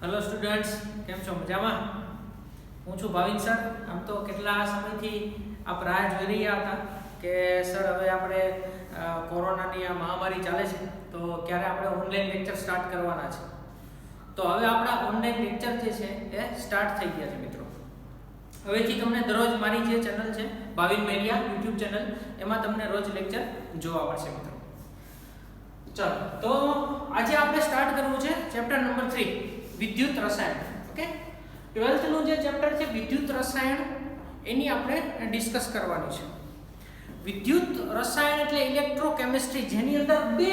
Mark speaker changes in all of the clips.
Speaker 1: Hello students, કેમ છો? મજામાં? હું છું ભાવિન સર. આમ તો કેટલા સમયથી આપ રાહ જોઈ રહ્યા હતા કે સર હવે આપણે કોરોનાની આ મહામારી ચાલે છે તો ક્યારે આપણે ઓનલાઈન લેક્ચર સ્ટાર્ટ કરવાના છે. તો હવે આપણા ઓનલાઈન લેક્ચર જે છે એ સ્ટાર્ટ થઈ ગયા છે મિત્રો. હવેથી તમને દરરોજ મારી જે ચેનલ છે ભાવિન મેરિયા યુટ્યુબ ચેનલ, એમાં તમને રોજ લેક્ચર જોવા મળશે મિત્રો. ચાલો, તો આજે આપણે સ્ટાર્ટ કરવું છે ચેપ્ટર નંબર 3 વિદ્યુત રસાયણ. ઓકે, 12th નું જે ચેપ્ટર છે વિદ્યુત રસાયણ, એની આપણે ડિસ્કસ કરવાની છે. વિદ્યુત રસાયણ એટલે ઇલેક્ટ્રોકેમિસ્ટ્રી, જેની અંદર બે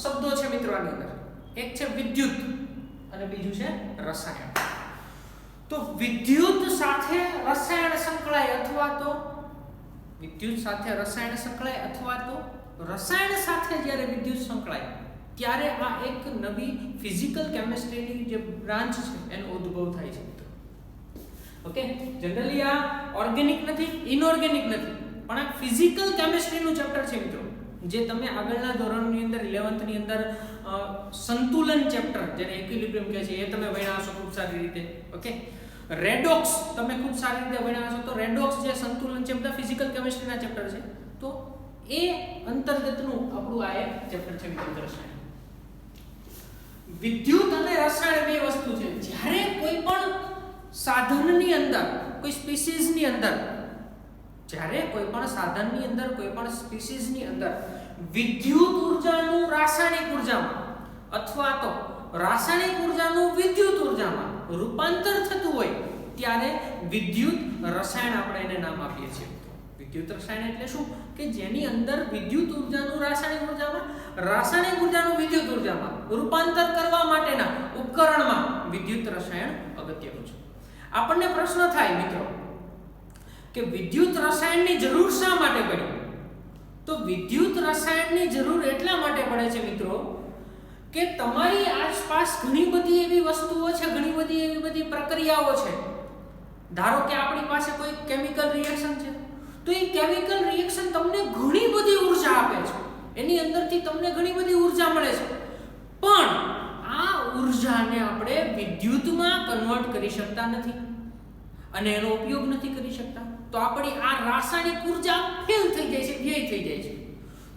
Speaker 1: શબ્દો છે મિત્રો આની અંદર. એક છે વિદ્યુત અને બીજું છે રસાયણ. તો વિદ્યુત સાથે રસાયણ સંકળાય અથવા તો વિદ્યુત સાથે રસાયણ સંકળાય અથવા તો રસાયણ સાથે જ્યારે વિદ્યુત સંકળાય ત્યારે આ એક નવી ફિઝિકલ કેમિસ્ટ્રીની જે બ્રાન્ચ છે એનો ઉદ્ભવ થાય છે મિત્રો. ઓકે, જનરલી આ ઓર્ગેનિક નથી, ઇનઓર્ગેનિક નથી, પણ આ ફિઝિકલ કેમિસ્ટ્રીનું ચેપ્ટર છે મિત્રો, જે તમે આગળના ધોરણની અંદર 11th ની અંદર સંતુલન ચેપ્ટર, જેને ઇક્વિલિબ્રિયમ કહે છે, એ તમે ભણ્યા હશો ખૂબ સારી રીતે. ઓકે, રેડોક્સ તમે ખૂબ સારી રીતે ભણ્યા હશો. તો રેડોક્સ જે સંતુલન છે બધા ફિઝિકલ કેમિસ્ટ્રીના ચેપ્ટર છે. તો એ અંતર્ગતનું આપણું આ એક ચેપ્ટર છે વિદ્યુત રસાયણ. વિદ્યુત અને રસાયણ બે વસ્તુ છે. જ્યારે કોઈ પણ સાધનની અંદર, કોઈ સ્પીસીઝની અંદર, જ્યારે કોઈ પણ સાધનની અંદર, કોઈ પણ સ્પીસીઝની અંદર વિદ્યુત ઉર્જાનું રાસાયણિક ઉર્જામાં અથવા તો રાસાયણિક ઉર્જાનું વિદ્યુત ઉર્જામાં રૂપાંતર થતું હોય ત્યારે વિદ્યુત રસાયણ આપણે એને નામ આપીએ છીએ. વિદ્યુત રસાયણ એટલે શું? કે જેની અંદર વિદ્યુત ઉર્જાનું રાસાયણિક ઉર્જામાં, રાસાયણિક ઉર્જાનું વિદ્યુત ઉર્જામાં રૂપાંતર કરવા માટેના ઉપકરણમાં વિદ્યુત રસાયણ અગત્યનું છે. આપણને પ્રશ્ન થાય મિત્રો કે વિદ્યુત રસાયણની જરૂર શા માટે પડી? તો વિદ્યુત રસાયણની જરૂર એટલા માટે પડે છે મિત્રો કે તમારી આસપાસ ઘણી બધી એવી વસ્તુઓ છે, ઘણી બધી એવી બધી પ્રક્રિયાઓ છે. ધારો કે આપણી પાસે કોઈ કેમિકલ રિએક્શન છે, તો એ કેમિકલ રિએક્શન તમને ઘણી બધી ઉર્જા આપે છે, એની અંદરથી તમને ઘણી બધી ઉર્જા મળે છે, પણ આ ઉર્જાને આપણે વિદ્યુતમાં કન્વર્ટ કરી શકતા નથી અને એનો ઉપયોગ નથી કરી શકતા. તો આપણી આ રાસાયણિક ઉર્જા ફેલ થઈ જાય છે, વ્યય થઈ જાય છે.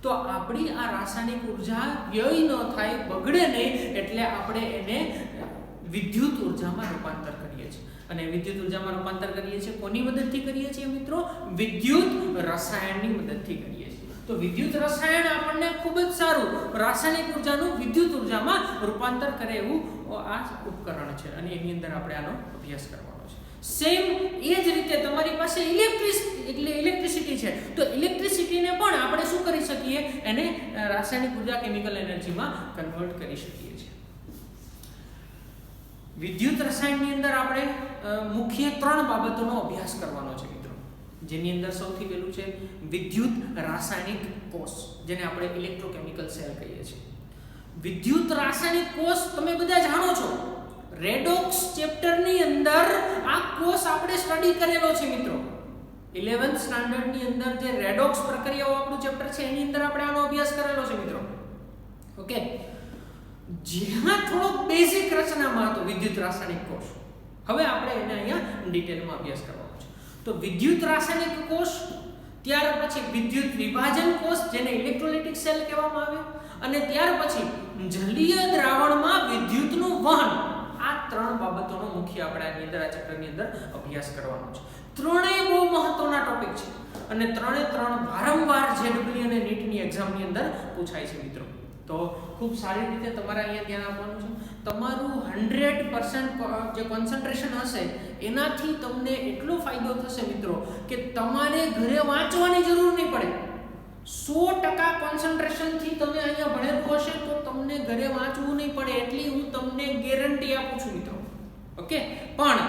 Speaker 1: તો આપણી આ રાસાયણિક ઉર્જા વ્યય ન થાય, બગડે નહીં, એટલે આપણે એને વિદ્યુત ઉર્જામાં રૂપાંતર કરીએ છીએ. અને વિદ્યુત ઉર્જામાં રૂપાંતર કરીએ છીએ કોની મદદથી કરીએ છીએ મિત્રો? વિદ્યુત રસાયણની મદદથી કરીએ છીએ. તો વિદ્યુત રસાયણ આપણને ખૂબ જ સારું રાસાયણિક ઉર્જાનું વિદ્યુત ઉર્જામાં રૂપાંતર કરે એવું આ ઉપકરણ છે અને એની અંદર આપણે આનો અભ્યાસ કરવાનો છે. સેમ એ જ રીતે તમારી પાસે ઇલેક્ટ્રિસિટી છે, તો ઇલેક્ટ્રિસિટીને પણ આપણે શું કરી શકીએ? એને રાસાયણિક ઉર્જા, કેમિકલ એનર્જીમાં કન્વર્ટ કરી શકીએ છીએ. વિદ્યુત રસાયણની અંદર આપણે મુખ્ય 3 બાબતોનો અભ્યાસ કરવાનો છે મિત્રો, જેની અંદર સૌથી પહેલું છે વિદ્યુત રાસાયણિક કોષ, જેને આપણે ઇલેક્ટ્રોકેમિકલ સેલ કહીએ છીએ. વિદ્યુત રાસાયણિક કોષ તમે બધા જાણો છો, રેડોક્સ ચેપ્ટરની અંદર આ કોષ આપણે સ્ટડી કરેલો છે મિત્રો. 11th સ્ટાન્ડર્ડની અંદર જે રેડોક્સ પ્રક્રિયાઓ આપણું ચેપ્ટર છે એની અંદર આપણે આનો અભ્યાસ કરેલો છે મિત્રો. ઓકે, જ્યાં થોડો બેઝિક રચનામાં હતો વિદ્યુત રાસાયણિક કોષ. હવે આપણે એને અહીંયા ડિટેલમાં અભ્યાસ કરવાનો છે. તો વિદ્યુત રાસાયણિક કોષ, ત્યાર પછી વિદ્યુત વિભાજન કોષ, જેને ઇલેક્ટ્રોલિટિક સેલ કહેવામાં આવે, અને ત્યાર પછી જલીય દ્રાવણમાં વિદ્યુતનું વહન. આ 3 બાબતોનો મુખ્ય આપણે આની અંદર, આ ચેપ્ટરની અંદર અભ્યાસ કરવાનો છે. ત્રણેય બહુ મહત્વના ટોપિક છે અને ત્રણે વારંવાર જેડબલ્યુ અને નીટની એક્ઝામની અંદર પૂછાય છે મિત્રો. તો ખૂબ સારી રીતે તમારે અહીંયા ધ્યાન આપવાનું છે. તમારું 100% જે કોન્સન્ટ્રેશન હશે એનાથી તમને એટલો ફાયદો થશે મિત્રો કે તમારે ઘરે વાંચવાની જરૂર નહીં પડે. 100% કોન્સન્ટ્રેશનથી તમે અહીંયા ભણેલું હશે તો તમને ઘરે વાંચવું નહીં પડે, એટલી હું તમને ગેરંટી આપું છું મિત્રો. ઓકે, પણ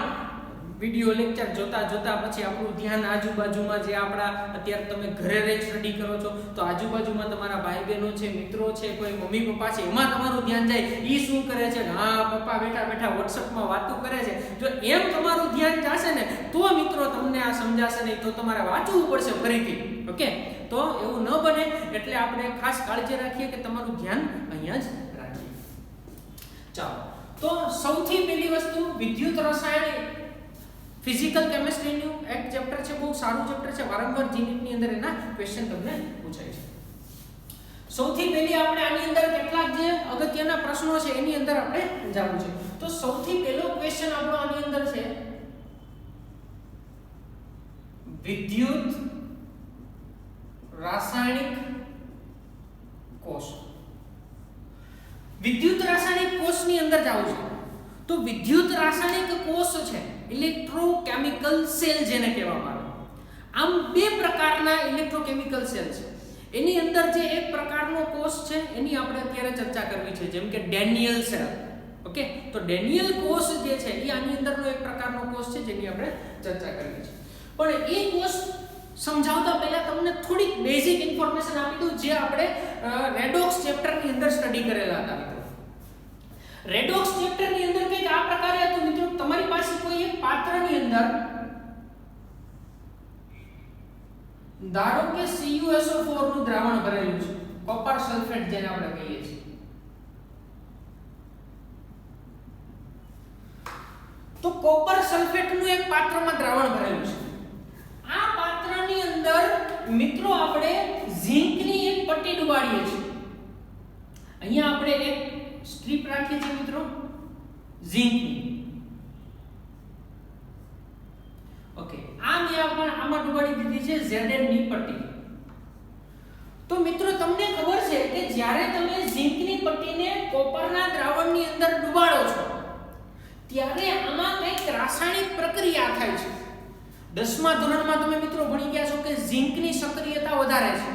Speaker 1: વિડિયો લેક્ચર જોતા પછી આપણું ધ્યાન આજુબાજુમાં, જે આપણા અત્યારે તમે ઘરે રહી સ્ટડી કરો છો તો આજુબાજુમાં તમારા ભાઈ બહેનો છે, મિત્રો છે, કોઈ મમ્મી પપ્પા છે, એમાં તમારું ધ્યાન જાય. ઈ શું કરે છે? હા, પપ્પા બેઠા વોટ્સઅપમાં વાતો કરે છે. જો એમ તમારું ધ્યાન જશે ને તો મિત્રો તમને આ સમજાશે નહીં, તો તમારે વાંચવું પડશે ફરીથી. ઓકે, તો એવું ન બને એટલે આપણે ખાસ કાળજી રાખીએ કે તમારું ધ્યાન અહીંયા જ રાખીએ. ચાલો, તો તો સૌથી પહેલી વસ્તુ વિદ્યુત રસાયણ ફિઝિકલ કેમિસ્ટ્રીનું એક ચેપ્ટર છે, બહુ સારું ચેપ્ટર છે, વારંવાર જીનીટની અંદર એના ક્વેશ્ચન તમને પૂછાય છે. સૌથી પહેલી આપણે આની અંદર કેટલાક જે અગત્યના પ્રશ્નો છે એની અંદર આપણે જાણવું છે. તો સૌથી પહેલો ક્વેશ્ચન આપણો આની અંદર છે વિદ્યુત રાસાયણિક કોષ. વિદ્યુત રાસાયણિક કોષની અંદર જાવ છે તો વિદ્યુત રાસાયણિક કોષ છે ઇલેક્ટ્રોકેમિકલ સેલ જેને કહેવામાં આવે. આમ બે પ્રકારના ઇલેક્ટ્રોકેમિકલ સેલ છે. એની અંદર જે એક પ્રકારનો કોષ છે એની આપણે અત્યારે ચર્ચા કરવી છે, જેમ કે ડેનિયલ સેલ. ઓકે, તો ડેનિયલ કોષ જે છે એ આની અંદરનો એક પ્રકારનો કોષ છે જેની આપણે ચર્ચા કરવી છે. પણ એ કોષ સમજાવતા પહેલા તમને થોડીક બેઝિક ઇન્ફોર્મેશન આપી દઉં જે આપણે રેડોક્સ ચેપ્ટરની અંદર સ્ટડી કરેલા હતા મિત્રો. રેડોક્સ ચેપ્ટરની અંદર કંઈક આ પ્રકારે હતું મિત્રો, તમારી પાસે કોઈ એક પાત્રની અંદર ધારો કે CuSO4 નું દ્રાવણ ભરેલું છે, કોપર સલ્ફેટ જેને આપણે કહીએ છીએ. તો કોપર સલ્ફેટનું એક પાત્રમાં દ્રાવણ ભરેલું છે. આ પાત્રની અંદર મિત્રો આપણે ઝિંકની એક પટ્ટી ડુબાડીએ છીએ. અહીંયા આપણે એક સ્ટ્રીપ રાખીએ છીએ મિત્રો ઝિંકની. ઓકે, આ મેં આમાં ડુબાડી દીધી છે Zn ની પટ્ટી. તો મિત્રો તમને ખબર છે કે જ્યારે તમે ઝિંકની પટ્ટીને કોપરના દ્રાવણની અંદર ડુબાડો છો ત્યારે આમાં કંઈક રાસાયણિક પ્રક્રિયા થાય છે. 10મા ધોરણમાં તમે મિત્રો ભણી ગયા છો કે ઝિંકની સક્રિયતા વધારે છે,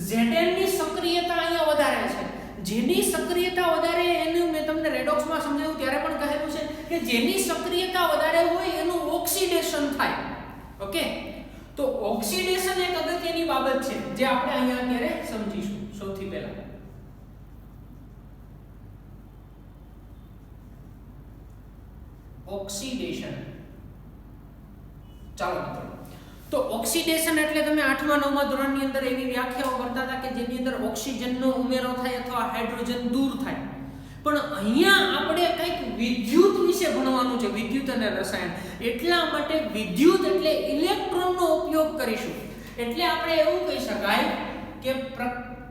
Speaker 1: Zn ની સક્રિયતા અહીંયા વધારે છે. જેની સક્રિયતા વધારે એનું મેં તમને રેડોક્સમાં સમજાવ્યું ત્યારે પણ કહેલું છે કે જેની સક્રિયતા વધારે હોય એનું ઓક્સિડેશન થાય. ઓકે, તો ઓક્સિડેશન એક અગત્યની બાબત છે જે આપણે અહીંયા અત્યારે સમજીશું. સૌથી પહેલા ઓક્સિડેશન. ચાલો મિત્રો, તો ઓક્સિડેશન એટલે તમે 8મા 9મા ધોરણની અંદર એવી વ્યાખ્યાઓ કરતા હતા કે જેની અંદર ઓક્સિજનનો ઉમેરો થાય અથવા હાઇડ્રોજન દૂર થાય. પણ અહીંયા આપણે કંઈક વિદ્યુત વિશે ભણવાનું છે, વિદ્યુત અને રસાયણ. એટલા માટે વિદ્યુત એટલે ઇલેક્ટ્રોનનો ઉપયોગ કરીશું. એટલે આપણે એવું કહી શકાય કે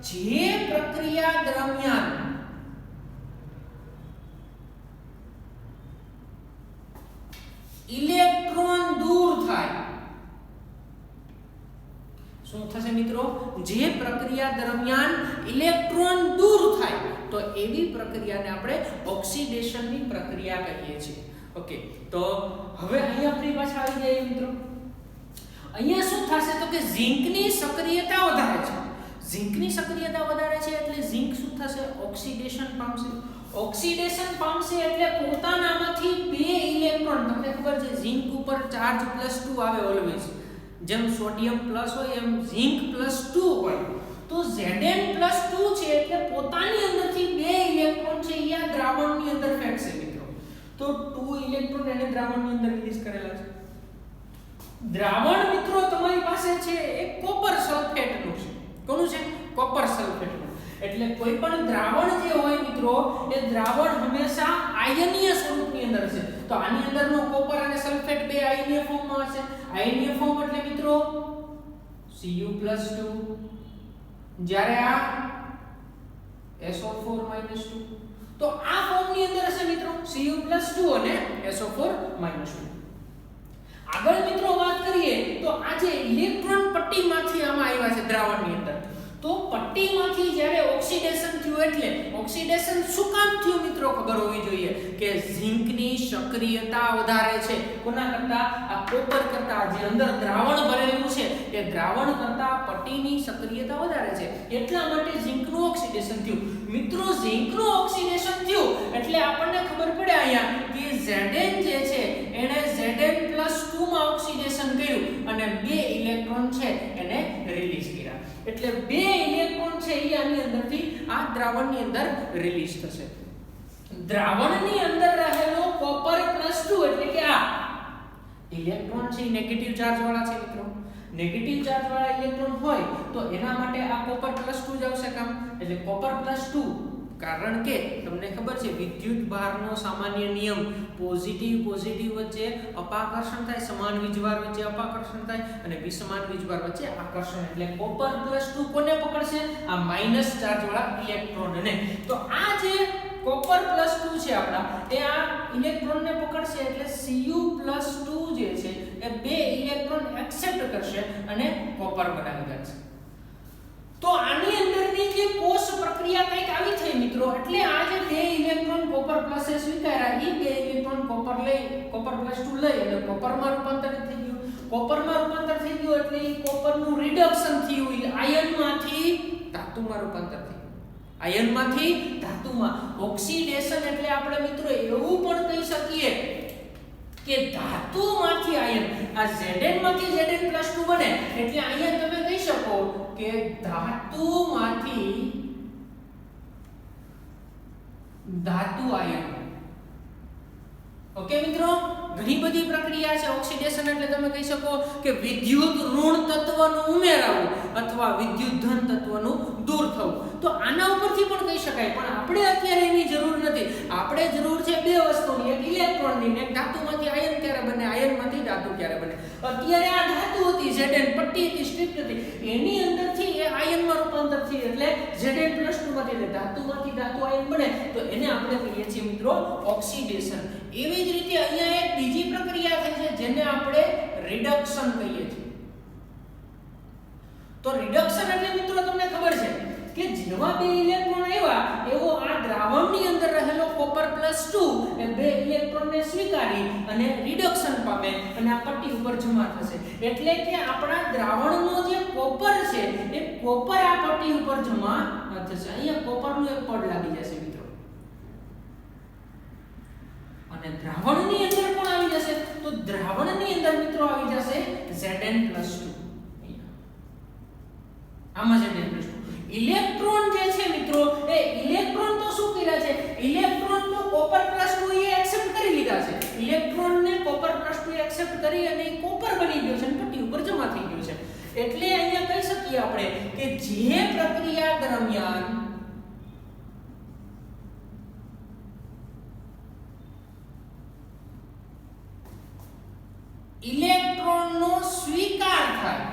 Speaker 1: જે પ્રક્રિયા દરમિયાન ઇલેક્ટ્રોન દૂર થાય, શું થશે મિત્રો? જે પ્રક્રિયા દરમિયાન ઇલેક્ટ્રોન દૂર થાય તો એવી પ્રક્રિયાને આપણે ઓક્સિડેશનની પ્રક્રિયા કહીએ છીએ. ઓકે, તો હવે અહીંયા આપણી પાસે આવી જાય મિત્રો. અહીંયા શું થશે તો કે ઝિંકની સક્રિયતા વધારે છે. ઝિંકની સક્રિયતા વધારે છે એટલે ઝિંક શું થશે? ઓક્સિડેશન પામશે. ઓક્સિડેશન પામશે એટલે પોતાનામાંથી બે ઇલેક્ટ્રોન, તમને ખબર છે ઝિંક ઉપર ચાર્જ +2 આવે ઓલવેઝ, જેમ સોડિયમ પ્લસ હોય એમ ઝિંક +2 હોય. તો Zn+2 છે એટલે પોતાની અંદરથી બે ઇલેક્ટ્રોન છે એ આ દ્રાવણની અંદર ફેંકશે મિત્રો. તો 2 ઇલેક્ટ્રોન એને દ્રાવણની અંદર રિલીઝ કરેલા છે. દ્રાવણ મિત્રો તમારી પાસે છે એ કોપર સલ્ફેટનું છે. કોનું છે? કોપર સલ્ફેટનું. એટલે કોઈ પણ દ્રાવણ જે હોય મિત્રો એ દ્રાવણ હંમેશા આયનીય સ્વરૂપની અંદર છે. તો આની અંદરનો કોપર અને સલ્ફેટ બે આયનીય ફોર્મમાં હશે. આયનીય ફોર્મ એટલે મિત્રો Cu+2, જ્યારે આ SO4-2, તો આ ફોર્મની અંદર હશે મિત્રો Cu+2 અને SO4-2. આગળ મિત્રો વાત કરીએ તો આ જે ઇલેક્ટ્રોન પટ્ટીમાંથી આમાં આવ્યા છે દ્રાવણની અંદર, તો પટ્ટીમાંથી જ્યારે ઓક્સિડેશન થયું, એટલે ઓક્સિડેશન શું કામ થયું મિત્રો ખબર હોવી જોઈએ કે ઝિંકની સક્રિયતા વધારે છે. કોના કરતા? આ કોપર કરતા. જે અંદર દ્રાવણ ભરેલું છે એ દ્રાવણ કરતા પટ્ટીની સક્રિયતા વધારે છે. એટલા માટે ઝિંકનું ઓક્સિડેશન થયું. મિત્રો ઝિંકનું ઓક્સિડેશન થયું એટલે આપણને ખબર પડે અહીંયા કે Zn જે છે એને Zn+2 માં ઓક્સિડેશન કર્યું અને બે ઇલેક્ટ્રોન છે એને રિલીઝ કર્યા. એટલે બે ઇલેક્ટ્રોન છે એ આની અંદરથી આ દ્રાવણની અંદર રિલીઝ થશે. દ્રાવણની અંદર રહેલો કોપર +2 એટલે કે આ ઇલેક્ટ્રોન છે નેગેટિવ ચાર્જ વાળા છે મિત્રો. નેગેટિવ ચાર્જ વાળા ઇલેક્ટ્રોન હોય તો એના માટે આ કોપર +2 જ આવશે કામ. એટલે કોપર +2 કારણ કે તમને ખબર છે વિદ્યુત ભારનો સામાન્ય નિયમ પોઝિટિવ વચ્ચે અપાકર્ષણ થાય, સમાન વીજભાર વચ્ચે અપાકર્ષણ થાય અને વિસમાન વીજભાર વચ્ચે આકર્ષણ. એટલે કોપર +2 કોને પકડશે? આ માઈનસ ચાર્જ વાળા ઇલેક્ટ્રોનને. તો આ જે કોપર +2 છે આપડા એ આ ઇલેક્ટ્રોનને પકડશે એટલે Cu+2 જે છે એ બે ઇલેક્ટ્રોન એક્સેપ્ટ કરશે અને કોપર બનાવી દેશે. તો આની અંદરની જે કોષ પ્રક્રિયા કંઈક આવી થઈ મિત્રો. એટલે આ જે બે ઇલેક્ટ્રોન કોપર પ્લસ એ સ્વીકાર્યા, એ બે ઇલેક્ટ્રોન કોપર +2 લઈ અને કોપરમાં રૂપાંતરિત થઈ ગયું. કોપરમાં રૂપાંતર થઈ ગયું એટલે એ કોપરનું રિડક્શન થયું, આયનમાંથી ધાતુમાં રૂપાંતર થયું. આયનમાંથી ધાતુમાં. ઓક્સિડેશન એટલે આપણે મિત્રો એવું પણ કહી શકીએ કે ધાતુમાંથી આયન, આ Zn માંથી Zn+2 બને એટલે અહીંયા તમે કહી શકો કે ધાતુમાંથી ધાતુ આયન. ઓકે મિત્રો, ઘણી બધી પ્રક્રિયા છે. ઓક્સિડેશન એટલે તમે કહી શકો કે વિદ્યુત ઋણ તત્વનું ઉમેરાવું અથવા વિદ્યુત ધન તત્વનું દૂર થવું. તો આના ઉપરથી પણ કહી શકાય, પણ આપણે અત્યારે એની જરૂર નથી. આપણે જરૂર છે બે વસ્તુની, એક ઇલેક્ટ્રોનની, એક ધાતુમાંથી આયન ક્યારે બને, આયનમાંથી ધાતુ ક્યારે બને. અત્યારે આ ધાતુ હતી, Zn પટ્ટી હતી, સ્ટ્રીપ હતી, એની અંદરથી એ આયનમાં રૂપાંતર થઈ એટલે Zn+2 માંથી એટલે ધાતુમાંથી ધાતુ આયન બને. તો એને આપણે કહીએ છીએ મિત્રો ઓક્સિડેશન. એવી જ રીતે અહીંયા એક બીજી પ્રક્રિયા થાય છે જેને આપણે રિડક્શન કહીએ છીએ. તો રિડક્શન એટલે મિત્રો તમને ખબર છે કે જેવા બે ઇલેક્ટ્રોન આવ્યા એવો આ દ્રાવણની અંદર રહેલો કોપર +2 એ બે ઇલેક્ટ્રોનને સ્વીકારી અને રિડક્શન પામે અને આ પટ્ટી ઉપર જમા થશે. એટલે કે આપણા દ્રાવણનો જે કોપર છે એ કોપર આ પટ્ટી ઉપર જમા થશે. અહીંયા કોપરનું એક પડ લાગી જશે મિત્રો અને દ્રાવણની અંદર કોણ આવી જશે? તો દ્રાવણની અંદર મિત્રો આવી જશે Zn+2. આમાં Zn+2 ઇલેક્ટ્રોન જે છે મિત્રો એ ઇલેક્ટ્રોન તો શું કર્યા છે? ઇલેક્ટ્રોન તો કોપર +2 એ એક્સેપ્ટ કરી લીધા છે. ઇલેક્ટ્રોન ને કોપર +2 એક્સેપ્ટ કરી અને કોપર બની ગયો છે અને પટ્ટી ઉપર જમા થઈ ગયું છે. એટલે અહીંયા કહી શકીએ આપણે કે જે પ્રક્રિયા દરમિયાન ઇલેક્ટ્રોનનો સ્વીકાર થાય,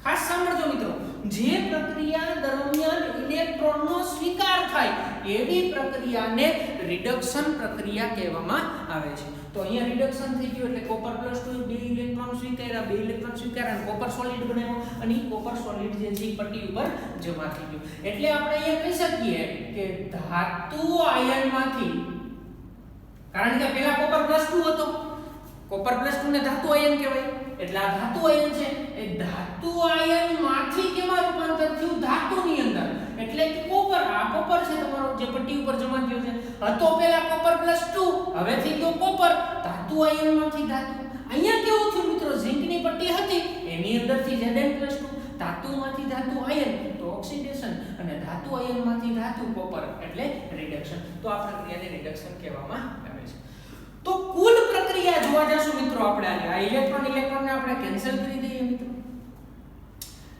Speaker 1: ખાસ સાંભળજો મિત્રો, જે પ્રક્રિયા દરમિયાન ઇલેક્ટ્રોનનો સ્વીકાર થાય એવી પ્રક્રિયાને રિડક્શન પ્રક્રિયા કહેવામાં આવે છે. તો અહીંયા રિડક્શન થઈ ગયું એટલે કોપર +2 બે ઇલેક્ટ્રોન સ્વીકાર્યા અને કોપર સોલિડ બનાવ્યો અને એ કોપર સોલિડ જે છે પટ્ટી ઉપર જમા થઈ ગયું. એટલે આપણે અહીંયા કહી શકીએ કે ધાતુ આયનમાંથી, કારણ કે પહેલા કોપર +2 હતો, કોપર +2 ને ધાતુ આયન કહેવાય. એટલે આ ધાતુ આયન છે એ ધાતુ આયનમાંથી કેમાં રૂપાંતર થયું? ધાતુની અંદર. એટલે કે કોપર, આ કોપર છે તમારો જે પટ્ટી ઉપર જમા થયો છે. હતો પહેલા કોપર +2, હવે થઈ ગયો કોપર, ધાતુ આયનમાંથી ધાતુ. અહીંયા કેવું થયું મિત્રો? ઝિંકની પટ્ટી હતી એની અંદરથી Zn+2, ધાતુમાંથી ધાતુ આયન તો ઓક્સિડેશન અને ધાતુ આયનમાંથી ધાતુ કોપર એટલે રિડક્શન. તો આ પ્રક્રિયાને રિડક્શન કહેવામાં આવે છે. તો કુલ પ્રક્રિયા જોવા જશું મિત્રો આપણે આ ઇલેક્ટ્રોનને આપણે કેન્સલ કરી દઈએ મિત્રો.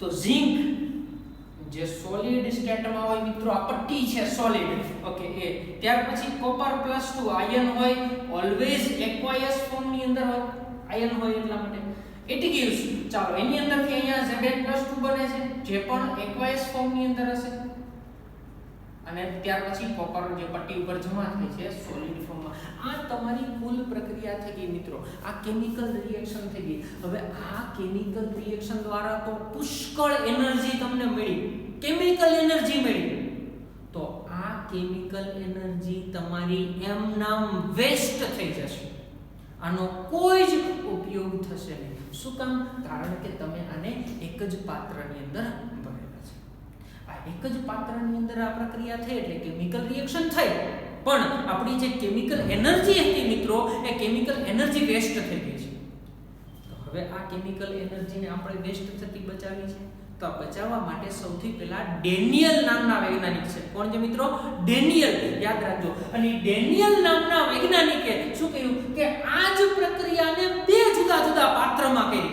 Speaker 1: તો ઝિંક જે સોલિડ સ્ટેટમાં હોય મિત્રો, આ પટ્ટી છે સોલિડ, ઓકે, એ ત્યાર પછી કોપર +2 આયન હોય, ઓલવેઝ એક્વાયસ ફોર્મની અંદર હોય, આયન હોય એટલા માટે ઇટ ગિવ્સ. ચાલો એની અંદરથી અહીંયા Zn+2 બને છે જે પણ એક્વાયસ ફોર્મની અંદર હશે અને ત્યાર પછી કોપર જે પટ્ટી ઉપર જમા થાય છે સોલિડ ફોર્મમાં. આ તમારી કુલ પ્રક્રિયા થઈ ગઈ મિત્રો. આ કેમિકલ રિએક્શન થઈ ગઈ. હવે આ કેમિકલ રિએક્શન દ્વારા તો પુષ્કળ એનર્જી તમને મળી, કેમિકલ એનર્જી મળી. તો આ કેમિકલ એનર્જી તમારી એમ નામ વેસ્ટ થઈ જશે. આનો કોઈ જ ઉપયોગ થશે નહીં. શું કામ? કારણ કે તમે આને એક જ પાત્રની અંદર ભરેલા છે. આ એક જ પાત્રની અંદર આ પ્રક્રિયા થઈ એટલે કેમિકલ રિએક્શન થઈ, પણ આપણી જે કેમિકલ એનર્જી હતી મિત્રો એ કેમિકલ એનર્જી વેસ્ટ થઈ ગઈ છે. તો હવે આ કેમિકલ એનર્જીને આપણે વેસ્ટ થતી બચાવી છે. તો આ બચાવવા માટે સૌથી પહેલા ડેનિયલ નામના વૈજ્ઞાનિક છે. કોણ છે મિત્રો? ડેનિયલ, યાદ રાખજો. અને ડેનિયલ નામના વૈજ્ઞાનિકે શું કહ્યું કે આ જ પ્રક્રિયાને બે જુદા જુદા પાત્રમાં કરી.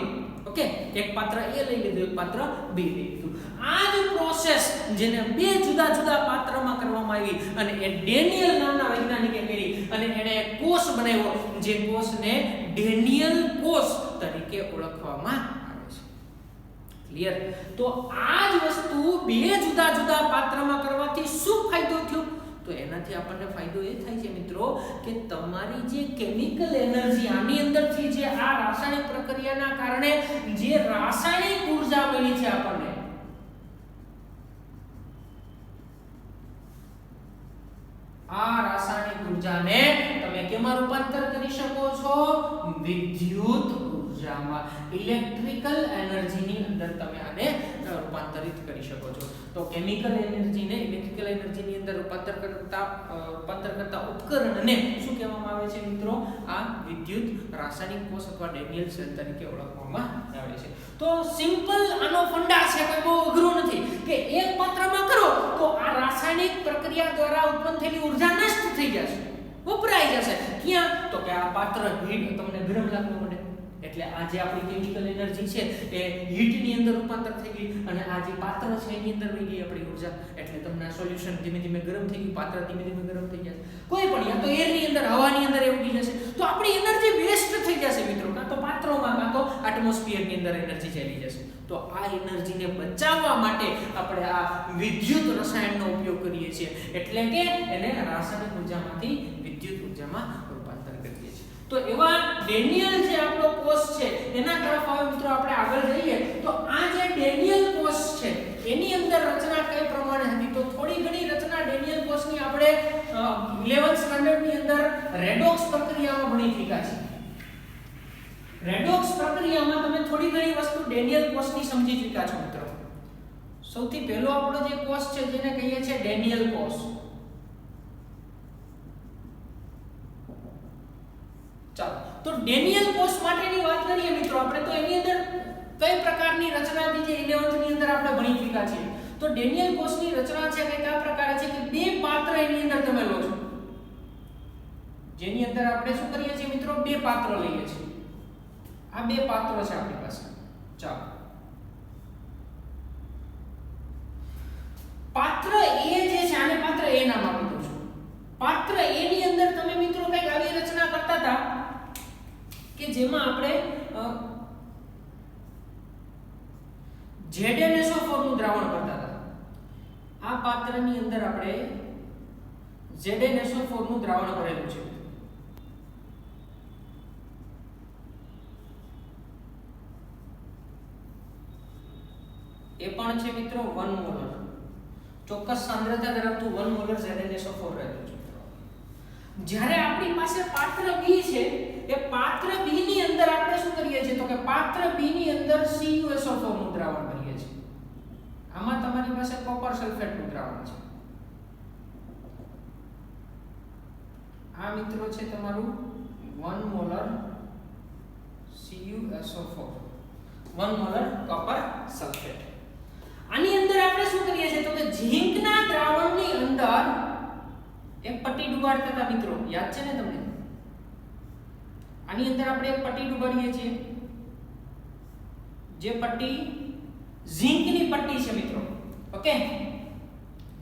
Speaker 1: ઓકે, એક પાત્ર A લઈ લીધું, એક પાત્ર B લઈ લીધું. આ જ પ્રોસેસ જેને બે જુદા જુદા પાત્રમાં કરવામાં આવી અને એ ડેનિયલ નામના વૈજ્ઞાનિકે કરી અને એણે એક કોષ બનાવ્યો, જે કોષને ડેનિયલ કોષ તરીકે ઓળખવામાં આવે છે. ક્લિયર? તો આ જ વસ્તુ બે જુદા જુદા પાત્રમાં કરવાથી શું ફાયદો થયો? તો એનાથી આપણને ફાયદો એ થાય છે મિત્રો કે તમારી જે કેમિકલ એનર્જી આની અંદરથી જે આ રાસાયણિક પ્રક્રિયાના કારણે જે રાસાયણિક ઊર્જા મળી છે આપણને, આ રાસાયણિક ઊર્જાને તમે કેમાં રૂપાંતર કરી શકો છો? વિદ્યુત ઊર્જામાં, ઇલેક્ટ્રિકલ એનર્જીની અંદર તમે આને રૂપાંતરિત કરી શકો છો. તો કેમિકલ એનર્જીને ઇલેક્ટ્રિકલ એનર્જીની અંદર રૂપાંતર કરતા ઉપકરણને શું કહેવામાં આવે છે મિત્રો? આ વિદ્યુત રાસાયણિક કોષ અથવા ડેનિયલ સેલ તરીકે ઓળખવામાં આવે છે. તો સિમ્પલ આનો ફંડા છે, કોઈ બહુ અઘરું નથી કે એક પાત્રમાં કરો તો આ રાસાયણિક પ્રક્રિયા દ્વારા ઉત્પન્ન થયેલી ઊર્જા નષ્ટ થઈ જશે, વપરાઈ જશે. ક્યાં? તો કે આ પાત્ર હીટ તમને ગરમ લાગવા માંડે એટલે આ જે આપણી કેમિકલ એનર્જી છે એ હીટની અંદર રૂપાંતર થઈ ગઈ અને આ જે પાત્ર છે એની અંદર વહી ગઈ આપણી ઊર્જા, એટલે તમને આ સોલ્યુશન ધીમે ધીમે ગરમ થઈ ગયું, પાત્ર ધીમે ધીમે ગરમ થઈ જશે. કોઈ પણ યા તો એરની અંદર, હવાની અંદર એ ઉડી જશે, તો આપણી એનર્જી વેસ્ટ થઈ જશે મિત્રો, કાં તો પાત્રોમાં કાં તો એટમોસ્ફિયરની અંદર એનર્જી ચાલી જશે. તો આ એનર્જીને બચાવવા માટે આપણે આ વિદ્યુત રસાયણનો ઉપયોગ કરીએ છીએ, એટલે કે એને રાસાયણિક ઊર્જામાંથી વિદ્યુત ઊર્જામાં રૂપાંતર કરીએ છીએ. તો એવા ડેનિયલ જે આપણો કોષ છે એના તરફ હવે મિત્રો આપણે આગળ જઈએ. તો આ જે ડેનિયલ કોષ છે એની અંદર રચના કઈ પ્રમાણે હતી? તો થોડી ઘણી રચના ડેનિયલ કોષની આપણે 11th સ્ટાન્ડર્ડ ની અંદર રેડોક્સ પ્રક્રિયામાં ભણી ચૂક્યા છે. રેડોક્સ પ્રક્રિયામાં તમે થોડી ઘણી વસ્તુ ડેનિયલ કોષની સમજી ચૂક્યા છો મિત્રો. સૌથી પહેલો આપણો જે કોષ છે જેને કહીએ છીએ ડેનિયલ કોષ. ચાલો, તો ડેનિયલ કોષ માટેની વાત કરીએ મિત્રો આપણે, તો એની અંદર કઈ પ્રકારની રચના હતી જે 11th ની અંદર આપણે ભણી ચૂક્યા છીએ. તો ડેનિયલ કોષની રચના છે કે કયા પ્રકારે છે કે બે પાત્ર એની અંદર તમે લો છો, જેની અંદર આપણે શું કરીએ છીએ મિત્રો? બે પાત્ર લઈએ છીએ. આ બે પાત્રો છે આપણી પાસે. ચાલો, પાત્ર A જે છે આને પાત્ર A નામ આપી દઉં છું. પાત્ર A ની અંદર તમે મિત્રો કઈક આવી રચના કરતા હતા કે જેમાં આપણે ZnSO4 નું દ્રાવણ કરતા હતા. આ પાત્રની અંદર આપણે ZnSO4 નું દ્રાવણ કરેલું છે. એ પણ છે મિત્રો 1 મોલર, ચોક્કસ સાંદ્રતા ધરાવતું 1 મોલર ZnSO4 રહેલું છે. જ્યારે આપણી પાસે પાત્ર B છે, એ પાત્ર B ની અંદર આપણે શું કરીએ છીએ? તો કે પાત્ર B ની અંદર CuSO4 નું દ્રાવણ કરીએ છીએ. આમાં તમારી પાસે કોપર સલ્ફેટ નું દ્રાવણ છે. આ મિત્રો છે તમારું 1 molar CuSO4, 1 molar copper sulphate. આની અંદર આપણે શું કરીએ છીએ? તો કે ઝીંકના દ્રાવણની અંદર એક પટ્ટી ડુબાડતા હતા મિત્રો, યાદ છે ને તમને? આની અંદર આપણે એક પટ્ટી ડુબાડીએ છીએ, જે પટ્ટી ઝીંકની પટ્ટી છે મિત્રો. ઓકે,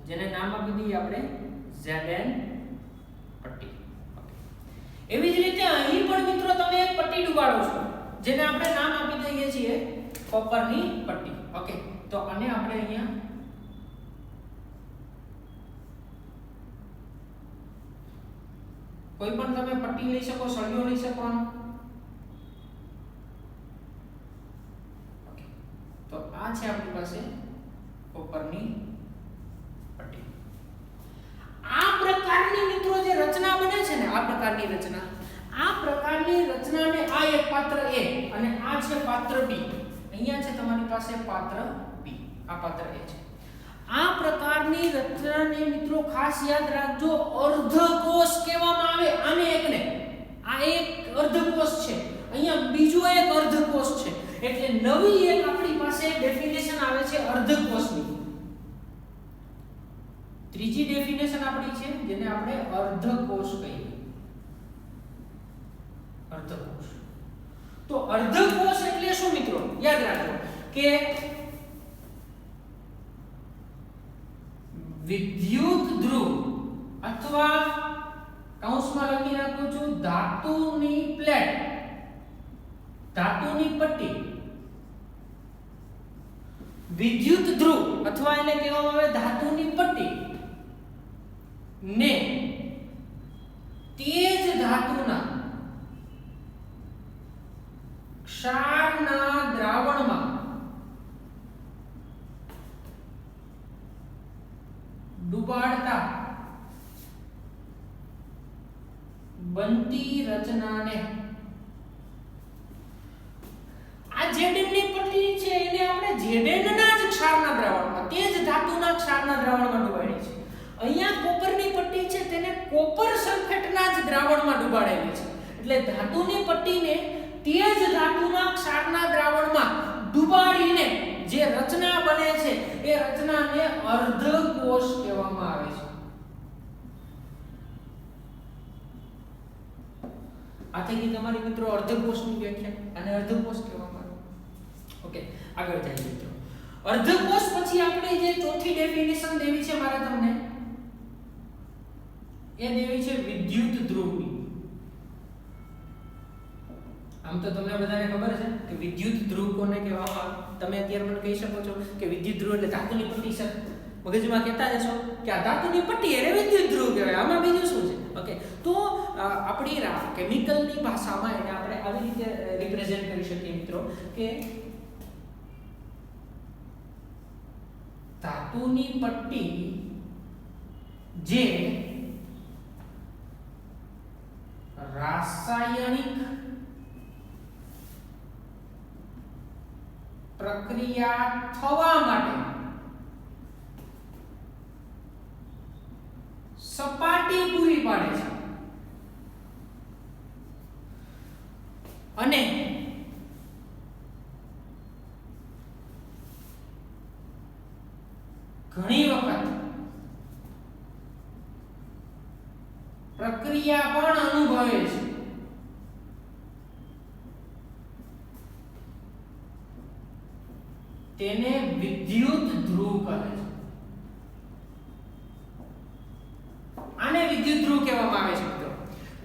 Speaker 1: જેને નામ આપી દઈએ આપણે Zn પટ્ટી. એવી જ રીતે અહીં પણ મિત્રો તમે એક પટ્ટી ડુબાડો છો, જેને આપણે નામ આપી દઈએ છીએ કોપરની પટ્ટી. ઓકે, તો આને આપણે અહીંયા કોઈ પણ તમે પટ્ટી લઈ શકો, સળિયો લઈ શકો. ઓકે, તો આ છે આપણી પાસે કોપરની પટ્ટી. આ પ્રકારની મિત્રો જે રચના બને છે ને, આ પ્રકારની રચનાને આ એક પાત્ર A અને આ છે પાત્ર B. અહીંયા છે તમારી પાસે પાત્ર B, આ પાત્ર A છે. આ પ્રકારની રચનાને મિત્રો ખાસ યાદ રાખજો, અર્ધકોષ કહેવામાં આવે આને. એકને આ એક અર્ધકોષ છે, અહીંયા બીજો એક અર્ધકોષ છે, એટલે નવી એક આપણી પાસે ડેફિનેશન આવે છે અર્ધકોષની. ત્રીજી ડેફિનેશન આપણી છે જેને આપણે અર્ધકોષ કહીએ. અર્ધકોષ. તો અર્ધકોષ એટલે શું મિત્રો? યાદ રાખો કે વિદ્યુત ધ્રુવ અથવા કૌંસમાં લખી રાખું છું ધાતુની પ્લેટ, ધાતુની પટ્ટી, વિદ્યુત ધ્રુવ અથવા એને કહેવામાં આવે ધાતુની પટ્ટી ને તેજ ધાતુના ક્ષારના દ્રાવણમાં ડુબાડતા બનતી રચનાને, આ Zn ની પટ્ટી છે એને આપણે Zn ના જ ક્ષારના દ્રાવણમાં, તે જ ધાતુના ક્ષારના દ્રાવણમાં ડુબાડી છે. અહીંયા કોપરની પટ્ટી છે તેને કોપર સલ્ફેટના જ દ્રાવણમાં ડુબાડેલી છે. એટલે ધાતુની પટ્ટીને તે જ ધાતુના ક્ષારના દ્રાવણમાં ડુબાડીને જે રચના બને છે એ રચનાને અર્ધકોષ કહેવામાં આવે છે. આ થઈ ગઈ તમારી મિત્રો અર્ધકોષની વ્યાખ્યા, અને અર્ધકોષ કહેવામાં આવે. ઓકે, આગળ જઈએ મિત્રો. અર્ધકોષ પછી આપણે જે ચોથી ડેફિનેશન દેવી છે મારે તમને, એ દેવી છે વિદ્યુત ધ્રુવની. આમ તો તમને બધાને ખબર છે કે વિદ્યુત ધ્રુવ કોને કહેવામાં આવે. તમે અત્યારે મને કહી શકો છો કે વિદ્યુત ધ્રુવ એટલે ધાતુની પટ્ટી છે. મગજમાં કહેતા જશો કે આ ધાતુની પટ્ટી એટલે વિદ્યુત ધ્રુવ કહેવાય, આમાં બીજું શું છે? ઓકે, તો આપણી કેમિકલની ભાષામાં એને આપણે આવી રીતે રિપ્રેઝન્ટ કરી શકીએ મિત્રો કે ધાતુની પટ્ટી જે રાસાયણિક પ્રક્રિયા થવા માટે સપાટી પૂરી પાડે છે અને ઘણી વખત પ્રક્રિયા પણ અનુભવે છે. તેને વિદ્યુત ધ્રુવ કહે છે. આને વિદ્યુત ધ્રુવ કહેવામાં આવે છે મિત્રો.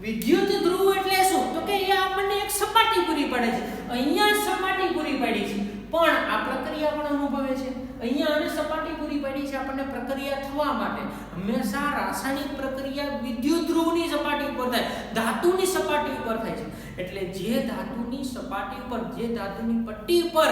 Speaker 1: વિદ્યુત ધ્રુવ એટલે શું? તો કે એ આપણને એક સપાટી પૂરી પાડે છે. અહીંયા સપાટી પૂરી પાડી છે પણ આ પ્રક્રિયા પણ અનુભવે છે. અહીંયા આને સપાટી પૂરી પાડી છે આપણને પ્રક્રિયા થવા માટે. હંમેશા રાસાયણિક પ્રક્રિયા વિદ્યુત ધ્રુવની સપાટી ઉપર થાય, ધાતુની સપાટી ઉપર થાય છે. એટલે જે ધાતુની સપાટી ઉપર, જે ધાતુની પટ્ટી ઉપર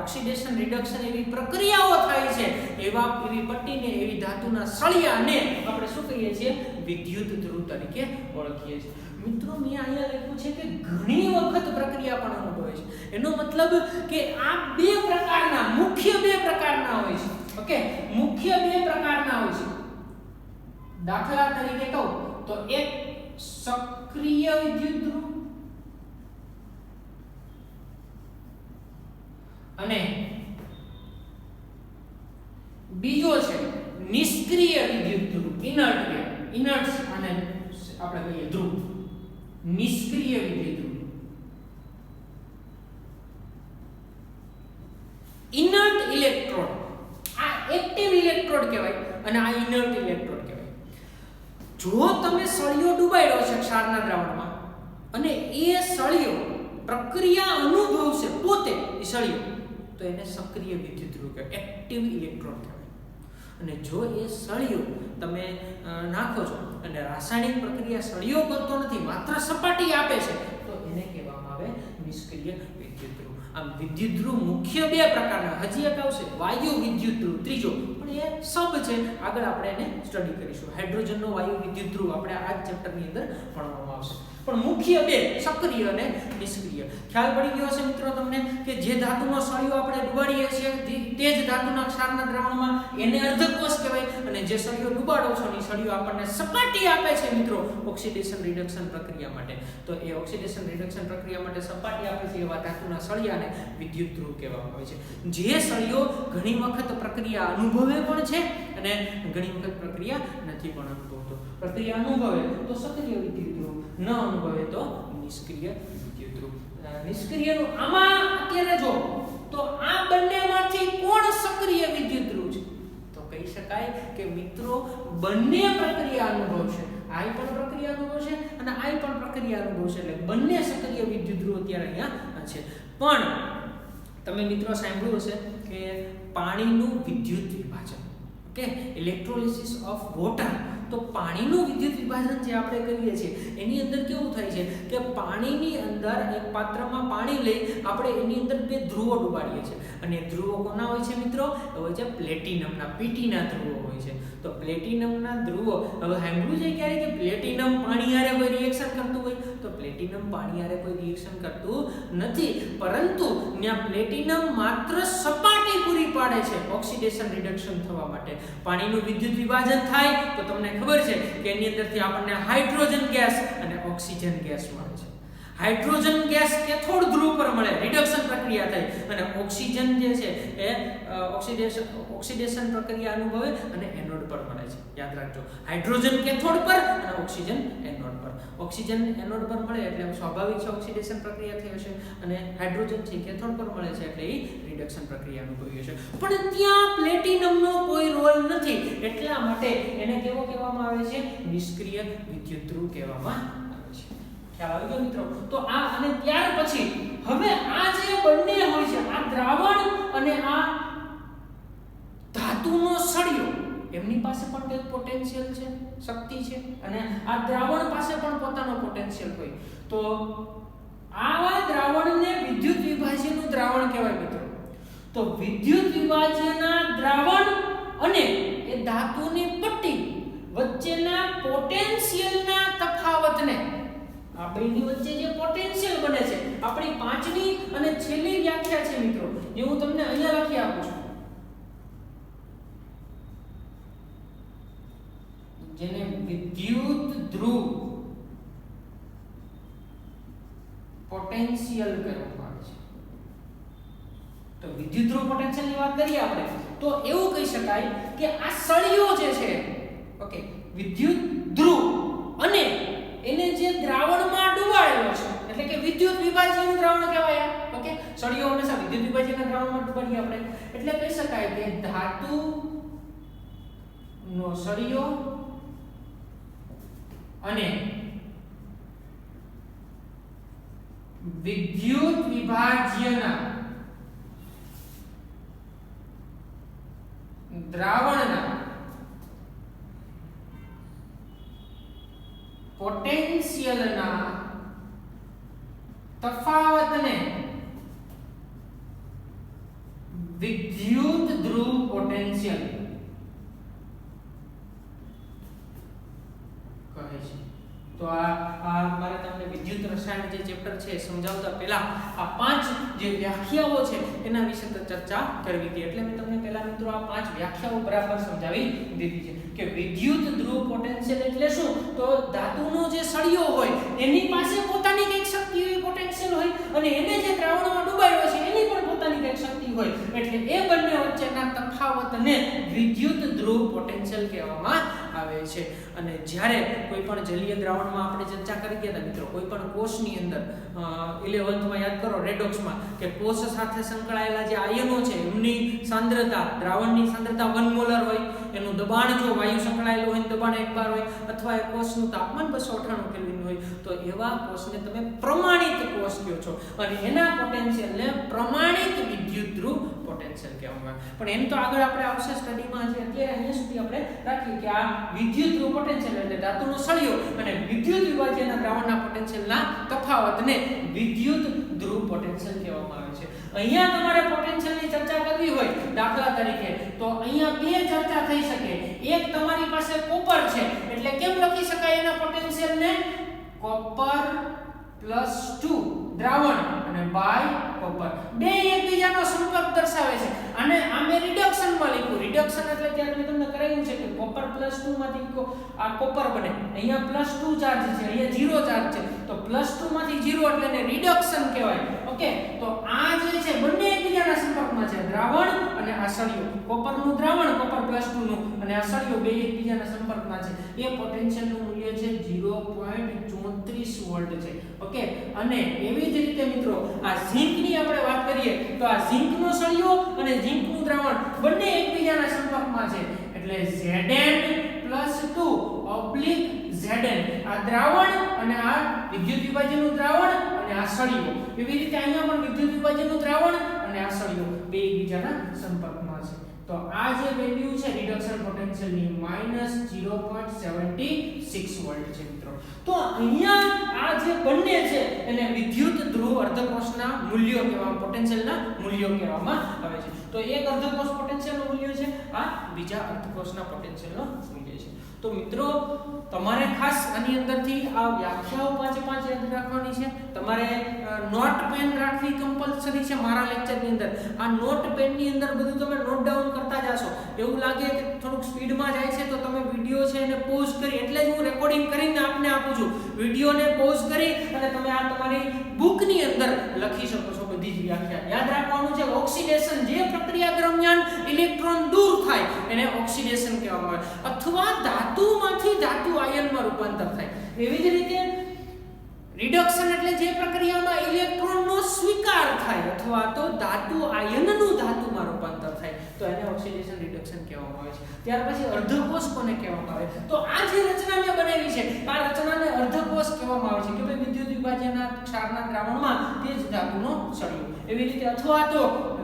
Speaker 1: ઓક્સિડેશન રિડક્શન એવી પ્રક્રિયાઓ થાય છે, એવી પટ્ટીને, એવી ધાતુના સળિયાને આપણે શું કહીએ છીએ? વિદ્યુત ધ્રુવ તરીકે ઓળખીએ છીએ. મિત્રો મેં અહીંયા લખ્યું છે કે ઘણી વખત પ્રક્રિયા પણ અનુભવે છે. એનો મતલબ કે આ બે પ્રકારના, મુખ્ય બે પ્રકારના હોય છે. ઓકે, મુખ્ય બે પ્રકારના હોય છે. દાખલા તરીકે કહું તો એક સક્રિય વિદ્યુત ધ્રુવ અને બીજો છે નિષ્ક્રિય વિદ્યુત ધ્રુવ, ઇનર્ટ અને આપણે કહીએ ધ્રુવ, નિષ્ક્રિય વિદ્યુત ધ્રુવ. ઇનર્ટ ઇલેક્ટ્રોડ, આ એક્ટિવ ઇલેક્ટ્રોડ કહેવાય અને આ ઇનર્ટ ઇલેક્ટ્રોડ કહેવાય. જો તમે સળિયો ડુબાડ્યો છે ક્ષારના દ્રાવણમાં અને એ સળિયો પ્રક્રિયા અનુભવશે પોતે, એ સળિયો, તો એને સક્રિય વિદ્યુત ધ્રુવ કહેવાય, એક્ટિવ ઇલેક્ટ્રોડ કહેવાય. અને જો એ સળિયો તમે નાખો છો અને રાસાયણિક પ્રક્રિયા સળિયો કરતો નથી, માત્ર સપાટી આપે છે, તો એને કહેવામાં આવે નિષ્ક્રિય વિદ્યુત ધ્રુવ. આમ વિદ્યુત ધ્રુવ મુખ્ય બે પ્રકારના, હજી એક આવશે વાયુ વિદ્યુત ધ્રુવ, ત્રીજો, પણ એ સબ છે, આગળ આપણે એને સ્ટડી કરીશું. હાઇડ્રોજનનો વાયુ વિદ્યુત ધ્રુવ આપણે આ ચેપ્ટરની અંદર ભણવામાં આવશે. પણ મુખ્ય બે, સક્રિય અને નિષ્ક્રિય. ખ્યાલ પડી ગયો હશે મિત્રો તમને કે જે ધાતુનો સળિયો આપણે ડુબાડીએ છીએ તે જ ધાતુના ક્ષારના દ્રાવણમાં, એને અર્ધકોષ કહેવાય. અને જે સળિયો ડુબાડો છો ને સળિયો આપણને સપાટી આપે છે મિત્રો ઓક્સિડેશન રિડક્શન પ્રક્રિયા માટે. તો એ ઓક્સિડેશન રિડક્શન પ્રક્રિયા માટે સપાટી આપે છે એવા ધાતુના સળિયાને વિદ્યુત ધ્રુવ કહેવામાં આવે છે. જે સળિયો ઘણી વખત પ્રક્રિયા અનુભવે પણ છે અને ઘણી વખત પ્રક્રિયા નથી પણ અનુભવતો. પ્રક્રિયા અનુભવે તો સક્રિય વિદ્યુત ધ્રુવ, ન અનુભવે તો નિષ્ક્રિય વિદ્યુત ધ્રુવ. નિષ્ક્રિયનું આમાં અત્યારે જો તો આ બંનેમાંથી કોણ સક્રિય વિદ્યુત ધ્રુવ છે? તો કહી શકાય કે મિત્રો બંને પ્રક્રિયા અનુભવશે. આઈ પણ પ્રક્રિયા અનુભવશે અને આઈ પણ પ્રક્રિયા અનુભવશે, એટલે બંને સક્રિય વિદ્યુત ધ્રુવ અત્યારે અહીંયા છે. પણ તમે મિત્રો સાંભળ્યું હશે કે પાણીનું વિદ્યુત વિભાજન, ઓકે, ઇલેક્ટ્રોલિસિસ ઓફ વોટર. તો પાણીનું વિદ્યુત વિભાજન જે આપણે કરીએ છીએ એની અંદર કેવું થાય છે કે પાણીની અંદર એક પાત્રમાં પાણી લઈ આપણે એની અંદર બે ધ્રુવો ડુબાડીએ છીએ અને ધ્રુવો કોના હોય છે મિત્રો? હોય છે પ્લેટિનમના, પીટીના ધ્રુવો હોય છે. તો પ્લેટિનમના ધ્રુવો, હવે સાંભળ્યું છે ક્યારે કે પ્લેટિનમ પાણી હારે કોઈ રિએક્શન કરતું હોય? તો પ્લેટિનમ પાણી હારે કોઈ રિએક્શન કરતું નથી, પરંતુ ત્યાં પ્લેટિનમ માત્ર સપાટી પૂરી પાડે છે ઓક્સિડેશન રિડક્શન થવા માટે. પાણીનું વિદ્યુત વિભાજન થાય તો તમને ખબર છે કે એની અંદરથી આપણને હાઇડ્રોજન ગેસ અને ઓક્સિજન ગેસ મળે છે. હાઇડ્રોજન ગેસ કેથોડ ધ્રુવ પર મળે, રિડક્શન પ્રક્રિયા થાય, અને ઓક્સિજન જે છે એ ઓક્સિડેશન પ્રક્રિયા અનુભવે અને એનોડ પર મળે છે. યાદ રાખજો, હાઇડ્રોજન કેથોડ પર અને ઓક્સિજન એનોડ પર. ઓક્સિજન એનોડ પર મળે એટલે સ્વાભાવિક છે ઓક્સિડેશન પ્રક્રિયા થઈ હશે, અને હાઇડ્રોજન છે કેથોડ પર મળે છે એટલે એ રિડક્શન પ્રક્રિયા અનુભવી હશે. પણ ત્યાં પ્લેટિનમનો કોઈ રોલ નથી, એટલા માટે એને કેવો કહેવામાં આવે છે? નિષ્ક્રિય વિદ્યુત ધ્રુવ કહેવામાં આવે છે. ખ્યાલ આવી ગયો મિત્રો? તો આ અને ત્યાર પછી હવે આ જે બંને હોય છે, આ દ્રાવણ અને આ ધાતુનો સળિયો, એમની પાસે પણ કંઈક પોટેન્શિયલ છે, શક્તિ છે, અને આ દ્રાવણ પાસે પણ પોતાનો પોટેન્શિયલ હોય. તો આવા દ્રાવણને વિદ્યુત વિભાજ્યનું દ્રાવણ કહેવાય મિત્રો. તો વિદ્યુત વિભાજ્યના દ્રાવણ અને એ ધાતુની પટ્ટી વચ્ચેના પોટેન્શિયલના તફાવતને, આ બેની વચ્ચે જે પોટેન્શિયલ બને છે, આપણી પાંચમી અને છેલ્લી વ્યાખ્યા છે મિત્રો, જે હું તમને અહીંયા લખી આપું છું, જેને વિદ્યુત ધ્રુવ પોટેન્શિયલ કહેવામાં આવે છે. તો વિદ્યુત ધ્રુવ પોટેન્શિયલની વાત કરીએ આપણે તો એવું કહી શકાય કે આ સળિયો જે છે, ઓકે, વિદ્યુત ધ્રુવ અને એને જે દ્રાવણમાં ડુબાડેલો છે, એટલે કે વિદ્યુત વિભાજ્યનું દ્રાવણ કહેવાય. ઓકે, સળિયો હંમેશા વિદ્યુત વિભાજ્યના દ્રાવણમાં ડુબાડીએ આપણે, એટલે કહી શકાય કે ધાતુ નો સળિયો અને વિદ્યુત વિભાજ્યના દ્રાવણના પોટેન્શિયલના તફાવતને વિદ્યુત ધ્રુવ પોટેન્શિયલ કહે છે. તો આ મારે તમને વિદ્યુત રસાયણ જે ચેપ્ટર છે સમજાવતા પહેલા આ પાંચ જે વ્યાખ્યાઓ છે એના વિશે ચર્ચા કરવી હતી, એટલે મેં તમને પહેલા મિત્રો આ પાંચ વ્યાખ્યાઓ બરાબર સમજાવી દીધી છે કે વિદ્યુત ધ્રુવ પોટેન્શિયલ એટલે શું? તો ધાતુનો જે સળિયો હોય એની પાસે પોતાની કંઈક શક્તિ હોય, પોટેન્શિયલ હોય, અને એને જે દ્રાવણમાં ડુબાડ્યો છે એની પણ પોતાની કંઈક શક્તિ હોય, એટલે એ બંને વચ્ચેના તફાવતને વિદ્યુત ધ્રુવ પોટેન્શિયલ કહેવામાં આવે છે. અને જ્યારે કોઈ પણ જલીય દ્રાવણમાં આપણે ચર્ચા કરી ગયા હતા મિત્રો, કોઈ પણ કોષની અંદર 11th માં યાદ કરો રેડોક્સમાં કે કોષ સાથે સંકળાયેલા જે આયનો છે એમની સાંદ્રતા, દ્રાવણની સાંદ્રતા 1 મોલર હોય, એનું દબાણ જો વાયુ સંકળાયેલું હોય દબાણ 1 બાર હોય, અથવા એ કોષનું તાપમાન 298 કેલ્વિન હોય, તો એવા કોષને તમે પ્રમાણિત કોષ કહો છો, અને એના પોટેન્શિયલને પ્રમાણિત વિદ્યુત ધ્રુવ પોટેન્શિયલ કહેવામાં આવે. પણ એમ તો આગળ આપણે આવશે સ્ટડીમાં, જે અત્યારે અહીંયા સુધી આપણે રાખીએ કે આ વિદ્યુત ધ્રુવ પોટેન્શિયલ એટલે ધાતુનો સળિયો અને વિદ્યુત વિભાજ્યના દ્રાવણના પોટેન્શિયલના તફાવતને વિદ્યુત ધ્રુવ પોટેન્શિયલ કહેવામાં આવે છે. અહીંયા તમારે પોટેન્શિયલની ચર્ચા કરવી હોય દાખલા તરીકે, તો અહીંયા બે ચર્ચા થઈ શકે. એક, તમારી પાસે કોપર છે એટલે કેમ લખી શકાય એના પોટેન્શિયલને? કોપર +2 દ્રાવણ અને બાય કોપર, બે એકબીજાનો સંપર્ક દર્શાવે છે. અને આમે રિડક્શનમાં લખ્યું, રિડક્શન એટલે ત્યારે મેં તમને કરાવ્યું છે કે કોપર +2 માંથી આ કોપર બને, અહીંયા +2 ચાર્જ છે, અહીંયા 0 ચાર્જ છે, તો +2 માંથી 0 એટલે એને રિડક્શન કહેવાય. ઓકે, તો આ જે છે બંને એકબીજાના સંપર્કમાં છે, દ્રાવણ અને આ સળિયો. કોપરનું દ્રાવણ કોપર +2 નું અને આ સળિયો બે એકબીજાના સંપર્કમાં છે. એ પોટેન્શિયલનું મૂલ્ય છે 0.34 વોલ્ટ છે. ઓકે, અને એવી જ રીતે મિત્રો આ ઝિંકની આપણે વાત કરીએ તો આ ઝિંકનો સળિયો અને ઝિંકનું દ્રાવણ બંને એકબીજાના સંપર્કમાં છે, એટલે Zn+2 Zn આ દ્રાવણ અને આ વિદ્યુત વિભાજનનું દ્રાવણ અને આ સળિયો. એવી રીતે અહીંયા પણ વિદ્યુત વિભાજનનું દ્રાવણ અને આ સળિયો બે એકબીજાના સંપર્કમાં છે. તો આ જે વેલ્યુ છે રિડક્શન પોટેન્શિયલની -0.76 વોલ્ટ છે મિત્રો. તો અહીંયા આ જે બંને છે એને વિદ્યુત ધ્રુવ અર્ધકોષના મૂલ્યો કહેવામાં, પોટેન્શિયલના મૂલ્યો કહેવામાં આવે છે. તો એક અર્ધકોષ પોટેન્શિયલનું મૂલ્ય છે, આ બીજા અર્ધકોષના પોટેન્શિયલનું મૂલ્ય છે. તો મિત્રો તમારે ખાસ આની અંદરથી આ વ્યાખ્યાઓ પાંચે પાંચ યાદ રાખવાની છે. તમારે નોટ પેન રાખવી કમ્પલસરી છે મારા લેક્ચરની અંદર. આ નોટ પેનની અંદર બધું તમે નોટ ડાઉન કરતા જાશો. એવું લાગે કે થોડુંક સ્પીડમાં જાય છે તો તમે વિડિયો છે એને પોઝ કરી, એટલે જ હું રેકોર્ડિંગ કરીને આપને આપું છું. વિડિયોને પોઝ કરી અને તમે આ તમારી બુકની અંદર લખી શકો છો બધી જ વ્યાખ્યા. યાદ રાખવાનું છે ઓક્સિડેશન, જે પ્રક્રિયા દરમિયાન ઇલેક્ટ્રોન દૂર થાય એને ઓક્સિડેશન કહેવામાં આવે, અથવા ધાતુમાંથી ધાતુ આયનમાં રૂપાંતર થાય. એવી જ રીતે રિડક્શન એટલે જે પ્રક્રિયામાં ઇલેક્ટ્રોનનો સ્વીકાર થાય અથવા તો ધાતુ આયનનું ધાતુમાં રૂપાંતર થાય તો એને ઓક્સિડેશન રિડક્શન કહેવામાં આવે છે. ત્યાર પછી અર્ધકોષ કોને કહેવામાં આવે? તો આ જે રચના મેં બનાવી છે આ રચનાને અર્ધકોષ કહેવામાં આવે છે કે ભાઈ વિદ્યુત વિભાજનના ક્ષારના દ્રાવણમાં તેજ ધાતુનો સળિયો. એવી રીતે અથવા તો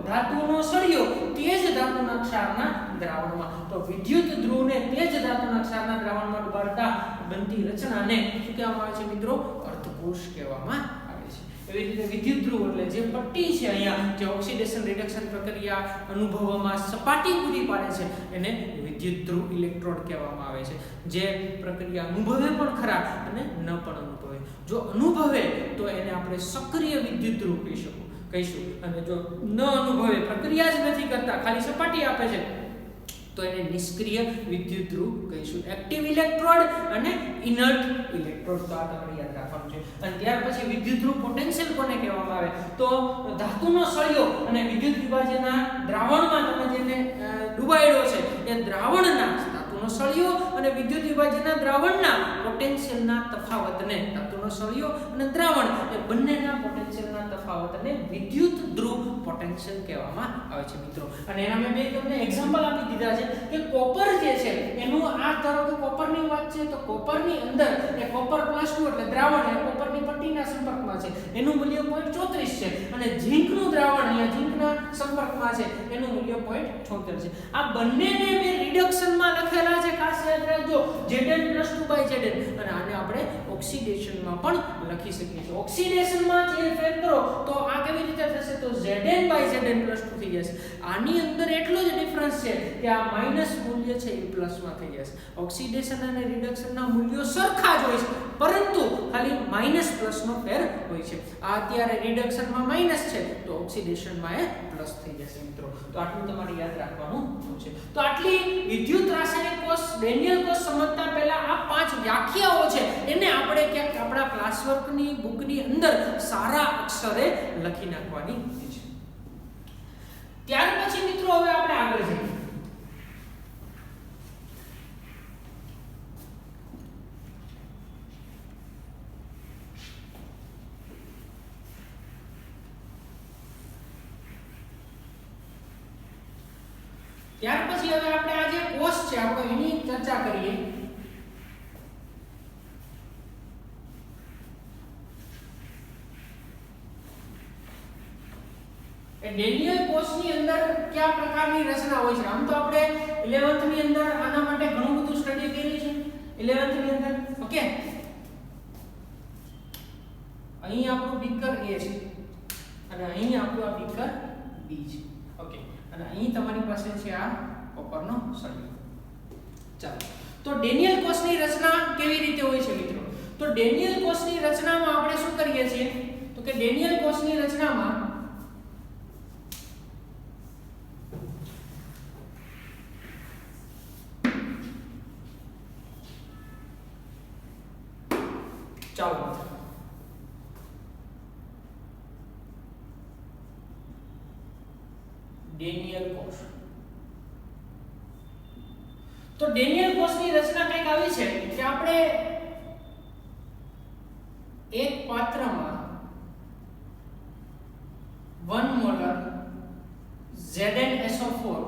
Speaker 1: ધાતુનો સળિયો તેજ ધાતુના ક્ષારના દ્રાવણમાં. તો વિદ્યુત ધ્રુવને તેજ ધાતુના ક્ષારના દ્રાવણમાં ડુબાડતા બનતી રચનાને શું કહેવામાં આવે છે મિત્રો? અર્ધકોષ કહેવામાં આવે છે. એવી રીતે વિદ્યુત ધ્રુવ એટલે જે પટ્ટી છે અહીંયા જે ઓક્સિડેશન રિડક્શન પ્રક્રિયા અનુભવવામાં સપાટી પૂરી પાડે છે એને વિદ્યુત ધ્રુવ ઇલેક્ટ્રોડ કહેવામાં આવે છે. જે પ્રક્રિયા અનુભવે પણ ખરા અને ન પણ અનુભવે. જો અનુભવે તો એને આપણે સક્રિય વિદ્યુત ધ્રુવ કહીશું અને જો ન અનુભવે, પ્રક્રિયા જ નથી કરતા, ખાલી સપાટી આપે છે તો એને નિષ્ક્રિય વિદ્યુત ધ્રુવ કહીશું. એક્ટિવ ઇલેક્ટ્રોડ અને ઇનર્ટ ઇલેક્ટ્રોડ. તો આ તમારે યાદ રાખવાનું છે. અને ત્યાર પછી વિદ્યુત ધ્રુવ પોટેન્શિયલ કોને કહેવામાં આવે? તો ધાતુનો સળિયો અને વિદ્યુત વિભાજનના દ્રાવણમાં તમે જેને ડુબાડ્યો છે એ દ્રાવણના, ધાતુનો સળિયો અને વિદ્યુત વિભાજનના દ્રાવણના પોટેન્શિયલના તફાવતને, ધાતુનો સળિયો અને દ્રાવણ એ બંનેના પોટેન્શિયલના તફાવતને વિદ્યુત ધ્રુવ પોટેન્શિયલ કહેવામાં આવે છે મિત્રો. અને એના મેં બે તમને એક્ઝામ્પલ આપી દીધા છે કે કોપર જે છે એનું, આ ધારો કે કોપરની વાત છે તો કોપરની અંદર એ કોપર +2 એટલે દ્રાવણ એ કોપરની પટ્ટીના સંપર્કમાં છે, એનું મૂલ્ય 0.34 છે. અને ઝિંકનું દ્રાવણ અહીંયા ઝિંકના સંપર્કમાં છે એનું મૂલ્ય 0.76 છે. આ બંનેને મેં રિડક્શનમાં લખેલા છે, ખાસ યાદ રાખજો, Zn+2/Zn. અને આને આપણે ઓક્સિડેશનમાં પણ લખી શકીએ છીએ. ઓક્સિડેશનમાં જે ફેર કરો તો આ કેવી રીતે થશે? તો Zn/Zn+2 થઈ જશે. આની અંદર એટલો જ ડિફરન્સ છે કે આ માઈનસ મૂલ્ય છે એ પ્લસમાં થઈ જશે. ઓક્સિડેશન અને રિડક્શનના મૂલ્યો સરખા જ હોય છે પરંતુ ખાલી માઈનસ પ્લસનો ફેર હોય છે. આ અત્યારે રિડક્શનમાં માઈનસ છે તો ઓક્સિડેશનમાં એ પ્લસ થઈ જશે મિત્રો. તો આટલું તમારે યાદ રાખવાનું છે. તો આટલી વિદ્યુત રાસાયણિક કોષ, ડેનિયલ કોષ સમજતા પહેલા આ 5 વ્યાખ્યાઓ છે એને આપણે ક્યાંક આપણા ક્લાસવર્કની બુકની અંદર સારા અક્ષરે લખી નાખવાની છે. ત્યાર પછી મિત્રો હવે આપણે આગળ જઈએ. ત્યાર પછી હવે આપણે આ જે કોષ છે આપણે એની ચર્ચા કરીએ. એ ડેનિયલ કોષની અંદર કયા પ્રકારની રચના હોય છે? આમ તો આપણે 11th ની અંદર આના માટે ઘણું બધું સ્ટડી કરી છે 11th ની અંદર. ઓકે, અહીં આપણું બીકર A છે અને અહીં આપણું આ બીકર B છે. ઓકે, અને અહીં તમારી પાસે છે આ કોપરનો સળિયો. ચાલો, તો ડેનિયલ કોષની રચના કેવી રીતે હોય છે મિત્રો? તો ડેનિયલ કોષની રચનામાં આપણે શું કરીએ છીએ? તો કે ડેનિયલ કોષની રચનામાં ચાલો ડેનિયલ કોષ. તો ડેનિયલ કોષની રચના કંઈક આવી છે કે આપણે એક પાત્રમાં 1 મોલર ZnSO4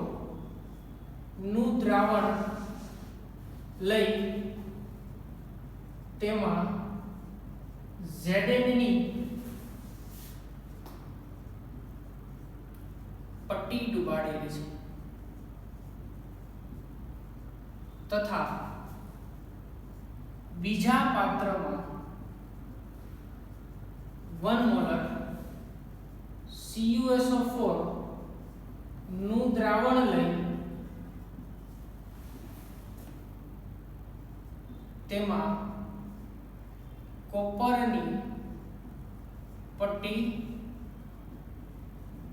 Speaker 1: નું દ્રાવણ લઈ તેમાં Zn ની પટ્ટી ડુબાડેલી છે તથા બીજા પાત્રમાં 1 મોલર CuSO4 નું દ્રાવણ લઈ તેમાં કોપરની પટ્ટી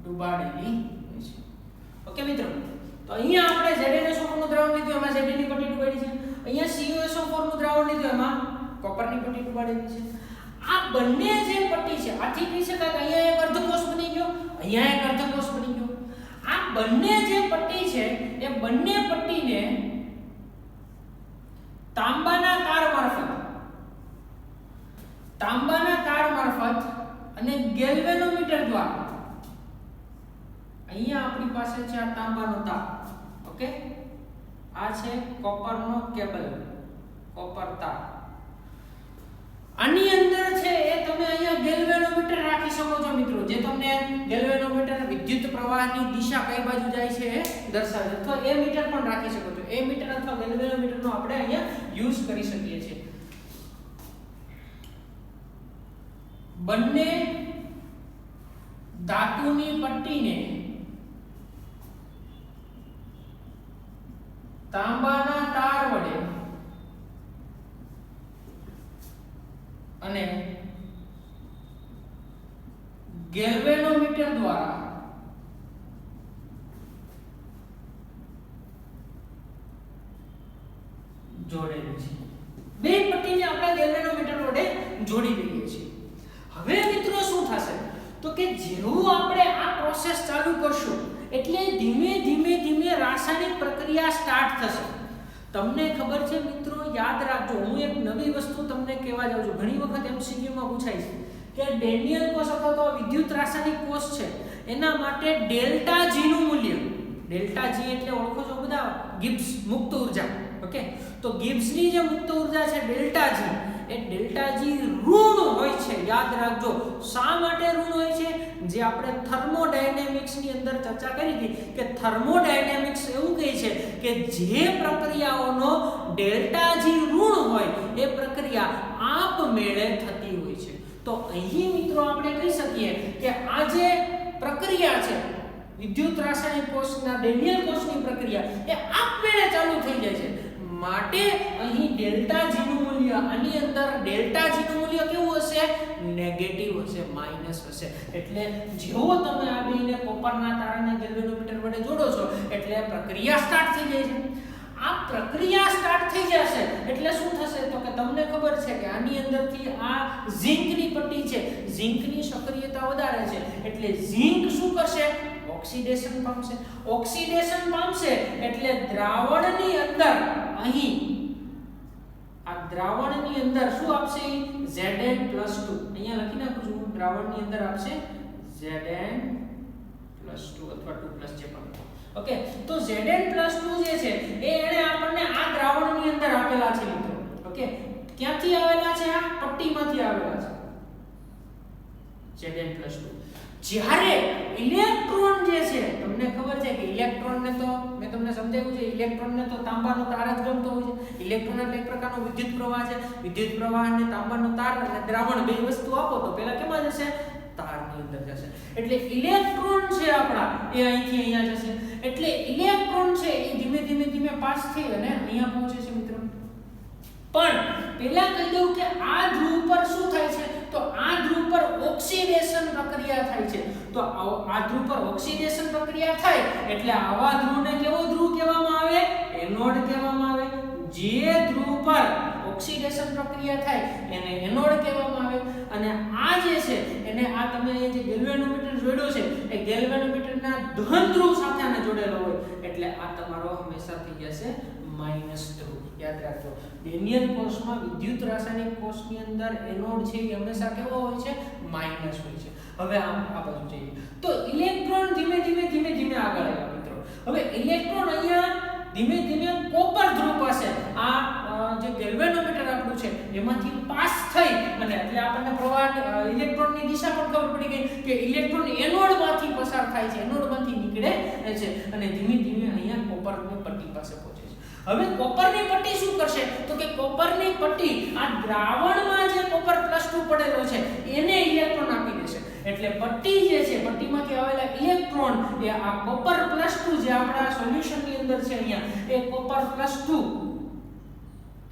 Speaker 1: ડુબાડેલી છે. ઓકે મિત્રો, તો અહીંયા આપણે ZnSO4 નું દ્રાવણ લીધું, એમાં Zn ની પટ્ટી ડુબાડી છે. અહીંયા CuSO4 નું દ્રાવણ લીધું, એમાં કોપરની પટ્ટી ડુબાડેલી છે. આ બંને જે પટ્ટી છે, આથી કહી શકાય કે અહીંયા એક અર્ધકોષ બની ગયો, અહીંયા એક અર્ધકોષ બની ગયો. આ બંને જે પટ્ટી છે એ બંને પટ્ટીને તાંબાના તાર મારફત અને ગેલ્વેનોમીટર દ્વારા, અહીંયા આપણી પાસે છે આ તાંબાનો તાર, ઓકે, આ છે કોપરનો કેબલ, કોપર તાર. આની અંદર છે એ તમે અહીંયા ગેલ્વેનોમીટર રાખી શકો છો મિત્રો, જે તમને ગેલ્વેનોમીટર વિદ્યુત પ્રવાહની દિશા કઈ બાજુ જાય છે એ દર્શાવે છે. અથવા એ મીટર પણ રાખી શકો છો. એ મીટર અથવા ગેલ્વેનોમીટરનો આપણે અહીંયા યુઝ કરી શકીએ છીએ. બંને ધાતુની પટ્ટીને તાંબાના તાર વડે અને ગેલ્વેનોમીટર દ્વારા જોડેલી છે. બે પટ્ટીને આપણે ગેલ્વેનોમીટર વડે જોડી દઈએ છીએ. હવે મિત્રો શું થશે તો કે જેવું આપણે આ પ્રોસેસ ચાલુ કરશું એટલે ધીમે ધીમે રાસાયણિક પ્રક્રિયા સ્ટાર્ટ થશે. તમને ખબર છે મિત્રો, યાદ રાખજો, હું એક નવી વસ્તુ તમને કહેવા જાઉં છું. ઘણી વખત MCQ માં પૂછાય છે કે ડેનિયલ કોષ અથવા તો વિદ્યુત રાસાયણિક કોષ છે એના માટે ડેલ્ટા G નું મૂલ્ય, ડેલ્ટા G એટલે ઓળખો છો બધા, ગિબ્સ મુક્ત ઊર્જા. ઓકે, તો ગિબ્સની જે મુક્ત ઊર્જા છે ડેલ્ટા G, એ ડેલ્ટા G ઋણ હોય છે. યાદ રાખજો, શા માટે ઋણ હોય છે? જે આપણે થર્મોડાયનેમિક્સ ની અંદર ચર્ચા કરી હતી કે થર્મોડાયનેમિક્સ એવું કહે છે કે જે પ્રક્રિયાઓનો ડેલ્ટા G ઋણ હોય એ પ્રક્રિયા આપમેળે થતી હોય છે. તો અહીં મિત્રો આપણે કહી શકીએ કે આ જે પ્રક્રિયા છે વિદ્યુત રાસાયણિક કોષના ડેનિયલ કોષની પ્રક્રિયા એ આપમેળે ચાલુ થઈ જાય છે. માટે અહીં ડેલ્ટા G નું મૂલ્ય, આની અંદર ડેલ્ટા G નું મૂલ્ય કેવું હશે? નેગેટિવ હશે, માઈનસ હશે. એટલે જેવો તમે આ બેને કોપરના તારને ગેલ્વેનોમીટર વડે જોડો છો એટલે પ્રક્રિયા સ્ટાર્ટ થઈ જાય છે. આ પ્રક્રિયા સ્ટાર્ટ થઈ જશે એટલે શું થશે તો કે તમને ખબર છે કે આની અંદરથી આ ઝિંકની પટ્ટી છે, ઝિંકની સક્રિયતા વધારે છે એટલે ઝિંક શું કરશે? ઓક્સિડેશન પામશે. ઓક્સિડેશન પામશે એટલે દ્રાવણની અંદર, અહીં આ દ્રાવણની અંદર શું આપશે? Zn+2. અહીંયા લખી નાખું છું, દ્રાવણની અંદર આપશે Zn+2 અથવા 2+ જે પણ. ઓકે, તો Zn+2 જે છે એ એને આપણને આ દ્રાવણની અંદર આપેલા છે મિત્રો. ઓકે, ક્યાંથી આવેલા છે? આ પટ્ટીમાંથી આવેલા છે Zn+2. જ્યારે ઇલેક્ટ્રોન જે છે, તમને ખબર છે કે ઇલેક્ટ્રોનને તો મેં તમને સમજાવ્યું છે, ઇલેક્ટ્રોનને તો તાંબાનો તાર જ ગમતો હોય છે. ઇલેક્ટ્રોન એટલે એક પ્રકારનો વિદ્યુત પ્રવાહ છે. વિદ્યુત પ્રવાહ અને તાંબાનો તાર અને દ્રાવણ બે વસ્તુ આપો તો પહેલા કેમાં જશે? તારની અંદર જશે. એટલે ઇલેક્ટ્રોન છે આપણા એ અહીંથી અહીંયા જશે. એટલે ઇલેક્ટ્રોન છે એ ધીમે પાસ થઈ અને અહીંયા પહોંચે છે મિત્રો. પણ પહેલા કહી દઉં કે આ ધ્રુવ પર શું થાય છે? તો આ ધ્રુવ પર ઓક્સિડેશન પ્રક્રિયા થાય છે. તો આ ધ્રુવ પર ઓક્સિડેશન પ્રક્રિયા થાય એટલે આવા ધ્રુવને કેવો ધ્રુવ કહેવામાં આવે? એનોડ કહેવામાં આવે. જે ધ્રુવ પર ઓક્સિડેશન પ્રક્રિયા થાય એને એનોડ કહેવામાં આવે. અને આ જે છે એને આ તમે જે ગેલ્વેનોમીટર જોડ્યો છે એ ગેલ્વેનોમીટરના ધન ધ્રુવ સાથે આને જોડેલો હોય એટલે આ તમારો હંમેશા થઈ જશે માઈનસ ધ્રુવ. યાદ રાખજો ડેનિયલ કોષમાં વિદ્યુત રાસાયણિક કોષની અંદર એનોડ છે એ હંમેશા કેવો હોય છે માઈનસ હોય છે. હવે આ બાજુ જઈએ તો ઇલેક્ટ્રોન ધીમે ધીમે આગળ આવ્યા મિત્રો. હવે ઇલેક્ટ્રોન અહીંયા ધીમે કોપર ધ્રુવ પાસે આ જે ગેલ્વેનોમીટર આપણું છે એમાંથી પાસ થઈ અને એટલે આપણને પ્રવાહ ઇલેક્ટ્રોનની દિશા પણ ખબર પડી ગઈ કે ઇલેક્ટ્રોન એનોડમાંથી પસાર થાય છે, એનોડમાંથી નીકળે છે અને ધીમે અહીંયા કોપરની પટ્ટી પાસે પહોંચે છે. હવે કોપરની પટ્ટી શું કરશે તો કે કોપરની પટ્ટી આ દ્રાવણમાં જે કોપર +2 પડેલો છે એને ઇલેક્ટ્રોન આપી દેશે. એટલે પટ્ટી જે છે પટ્ટીમાંથી આવેલા ઇલેક્ટ્રોન એ આ કોપર +2 જે આપણા સોલ્યુશનની અંદર છે અહીંયા એ કોપર +2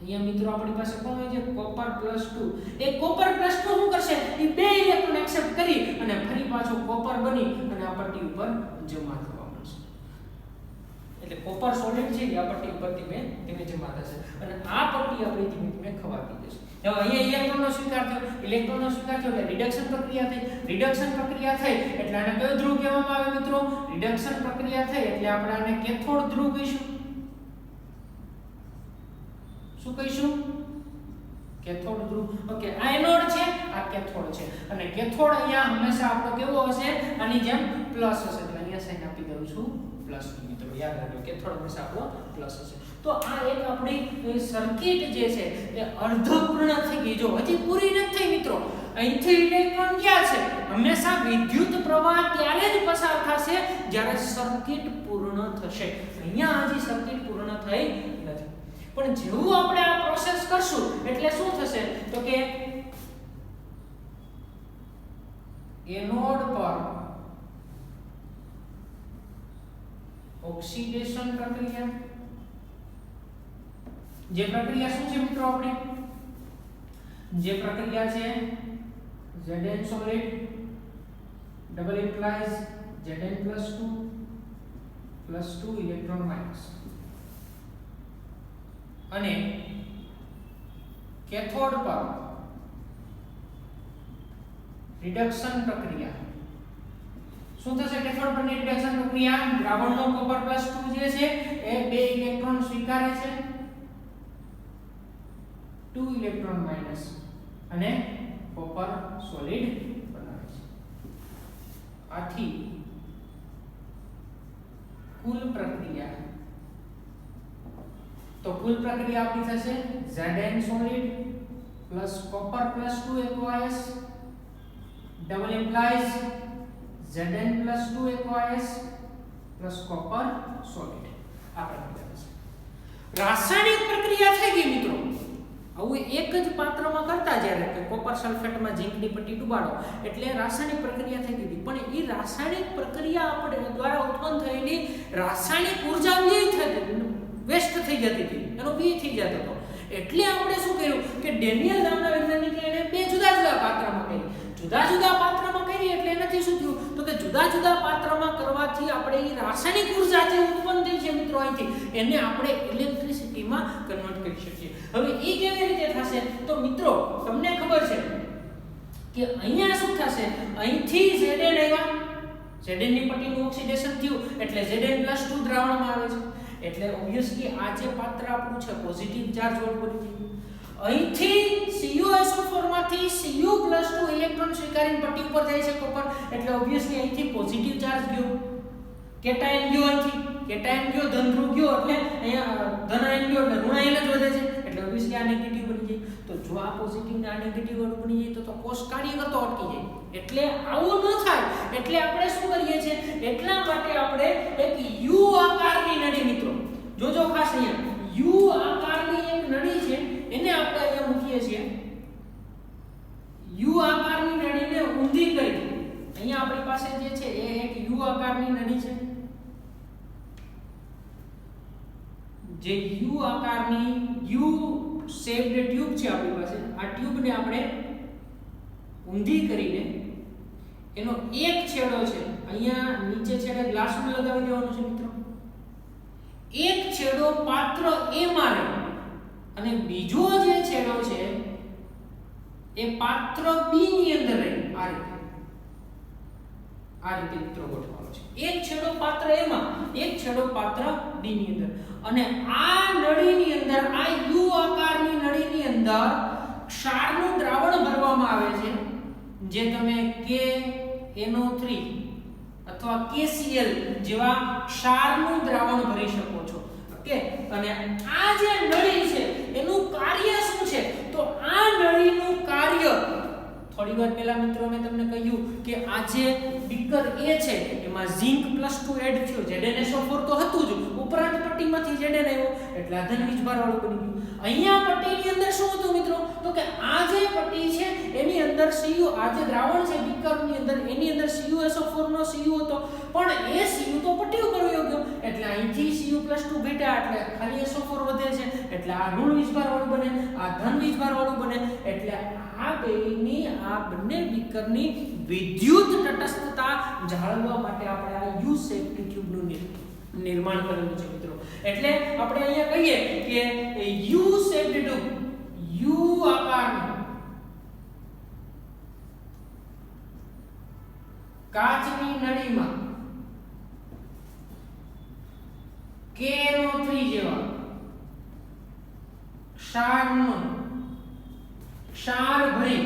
Speaker 1: અહીંયા મિત્રો આપણી પાસે કોણ હોય છે કોપર +2 એ કોપર +2 શું કરશે એ બે ઇલેક્ટ્રોન એક્સેપ્ટ કરી અને ફરી પાછો કોપર બની અને આ પટ્ટી ઉપર જમા થવા મળશે. એટલે કોપર સોલિડ છે એ આ પટ્ટી ઉપર ધીમે જમા થશે અને આ પટ્ટી આપણે ધીમે ખવાતી જશે. હવે અહીંયા ઇલેક્ટ્રોનનો સ્વીકાર થયો એટલે રિડક્શન પ્રક્રિયા થઈ એટલે આને કયો ધ્રુવ કહેવામાં આવે મિત્રો રિડક્શન પ્રક્રિયા થઈ એટલે આપણે આને કેથોડ ધ્રુવ કહીશું. શું કહીશું કેથોડ ધ્રુવ. ઓકે આ એનોડ છે આ કેથોડ છે અને કેથોડ અહીંયા હંમેશા આપણો કેવો હશે આની જેમ પ્લસ હશે એટલે અહીંયા સાઈન આપી દઉં છું પ્લસ ની મિત્રો યાદ રાખજો કેથોડ હંમેશા આપણો પ્લસ હશે. તો આ એક આપણી સર્કિટ જે છે એ અર્ધપૂર્ણ થઈ ગઈ. જો હજી પૂરી નથી થઈ મિત્રો. અહીંથી ઇલેક્ટ્રોન ક્યાં છે હંમેશા વિદ્યુત પ્રવાહ ત્યારે જ પસાર થશે જ્યારે સર્કિટ પૂર્ણ થશે. અહીંયા હજી સર્કિટ પૂર્ણ થઈ નથી પણ જેવું આપણે આ પ્રોસેસ કરશું એટલે શું થશે તો કે એનોડ પર ઓક્સિડેશન પ્રક્રિયા જે પ્રક્રિયા શું છે મિત્રો આપણે જે પ્રક્રિયા છે Zn solid double implies Zn +2 electron minus અને કેથોડ પર રિડક્શન પ્રક્રિયા શું થશે કેથોડ પરની રિડક્શન પ્રક્રિયા દ્રાવણનો કોપર +2 જે છે એ બે ઇલેક્ટ્રોન સ્વીકારે છે 2 ઇલેક્ટ્રોન માઈનસ અને કોપર સોલિડ બનાવે છે. આથી કુલ પ્રક્રિયા તો કુલ પ્રક્રિયા આપણી થશે Zn solid plus copper +2 aqueous double implies Zn +2 aqueous plus copper solid. આ પ્રક્રિયા છે. રાસાયણિક પ્રક્રિયા થઈ ગઈ મિત્રો. આવું એક જ પાત્રમાં કરતા જ્યારે કે કોપર સલ્ફેટમાં ઝીંકની પટ્ટી ડુબાડો એટલે રાસાયણિક પ્રક્રિયા થઈ ગઈ પણ એ રાસાયણિક પ્રક્રિયા આપણે દ્વારા ઉત્પન્ન થયેલી રાસાયણિક ઉર્જા વેસ્ટ થઈ જતી હતી એનો વ્યય થઈ જતો હતો. એટલે આપણે શું કર્યું કે ડેનિયલ નામના વૈજ્ઞાનિકે એને બે જુદા પાત્રમાં કરી. જુદા પાત્રમાં કરી એટલે એનાથી શું થયું તો કે જુદા પાત્રમાં કરવાથી આપણે એ રાસાયણિક ઉર્જા જે ઉત્પન્ન થઈ છે મિત્રો અહીંથી એને આપણે ઇલેક્ટ્રિસિટીમાં કન્વર્ટ કરી શકીએ. હવે એ કેવી રીતે થશે તો મિત્રો તમને ખબર છે કે અહીંયા શું થશે અહીંથી Zn આવ્યા Zn ની પટ્ટીનું ઓક્સિડેશન થયું એટલે Zn +2 દ્રાવણમાં આવે છે એટલે ઓબ્વિયસલી આ જે પાત્ર આપણું છે પોઝિટિવ ચાર્જ વાળું બની ગયું. અહીંથી CuSO4 માંથી Cu+2 ઇલેક્ટ્રોન સ્વીકારીને પટ્ટી ઉપર જાય છે કોપર એટલે ઓબ્વિયસલી અહીંથી પોઝિટિવ ચાર્જ ગયો કેટાયન ગયો અહીંથી કેટાયન ગયો ધન ધ્રુવ ગયો એટલે અહીંયા ધન આયન ગયો એટલે ઋણ આયન જ વધે છે એટલે ઓબ્વિયસલી આ નેગેટિવ બની જાય. તો જો આ પોઝિટિવ ને આ નેગેટિવ વાળું બની જાય તો કોષ કાર્ય કરતો અટકી જાય. એટલે આવું ન થાય એટલે આપણે શું કરીએ છીએ એટલા માટે આપણે એક U આકારની નળી મિત્રો જોજો ખાસ અહીંયા U આકારની એક નળી છે એને આપણે અહીંયા મૂકીએ છીએ. U આકારની નળીને ઊંધી કરી અહીંયા આપણી પાસે જે છે એ એક U આકારની નળી છે જે U આકારની U શેપ્ડ ટ્યુબ છે આપણી પાસે. આ ટ્યુબને આપણે ઊંધી કરીને એનો એક છેડો છે અહીંયા નીચે છેડે ગ્લાસનું લગાવી દેવાનું છે મિત્રો. એક છેડો પાત્ર A માં રહે અને બીજો જે છેડો છે એ પાત્ર બી ની અંદર રહે આ રીતે મિત્રો ગોઠવવાનો છે. એક છેડો પાત્ર એ માં, એક છેડો પાત્ર ડી ની અંદર, અને આ નળીની અંદર, આ યુ આકારની નળીની અંદર ક્ષારનું દ્રાવણ ભરવામાં આવે છે, જે તમે KNO3 અથવા KCl જેવા ક્ષારનું દ્રાવણ ભરી શકો છો. ઓકે, અને આ જે નળી છે એનું કાર્ય શું છે? તો આ નળીનું કાર્ય થોડી વાર પહેલા મિત્રો મેં તમને કહ્યું કે આ જે બીકર A છે એમાં ઝિંક +2 એડ થયો, ZnSO4 તો હતું જ, ઉપરાંત પટ્ટીમાંથી Zn આવ્યો એટલે આ ધન વીજભાર વાળું બની ગયું. અહીંયા પટ્ટીની અંદર શું હતું મિત્રો? તો કે આ જે પટ્ટી છે એની અંદર Cu, આ જે દ્રાવણ છે બીકરની અંદર, એની અંદર CuSO4 નો Cu હતો, પણ એ Cu તો પટ્ટી ઉપર વયો ગયો એટલે અહીંથી Cu +2 ઘટ્યા એટલે ખાલી SO4 વધે છે એટલે આ ઋણ વીજભાર વાળું બને, આ ધન વીજભાર વાળું બને. એટલે આ બેની, આ બંને બીકરની વિદ્યુત તટસ્થતા જાળવવા માટે આપણે આ યુ શેપ્ડ ટ્યુબનું નિર્માણ કરેલું છે મિત્રો. એટલે આપણે અહીંયા કહીએ કે યુ શેપ્ડ ટ્યુબ, યુ આકારનું કાચની નળીમાં KNO3 જેવા ક્ષાર ભરી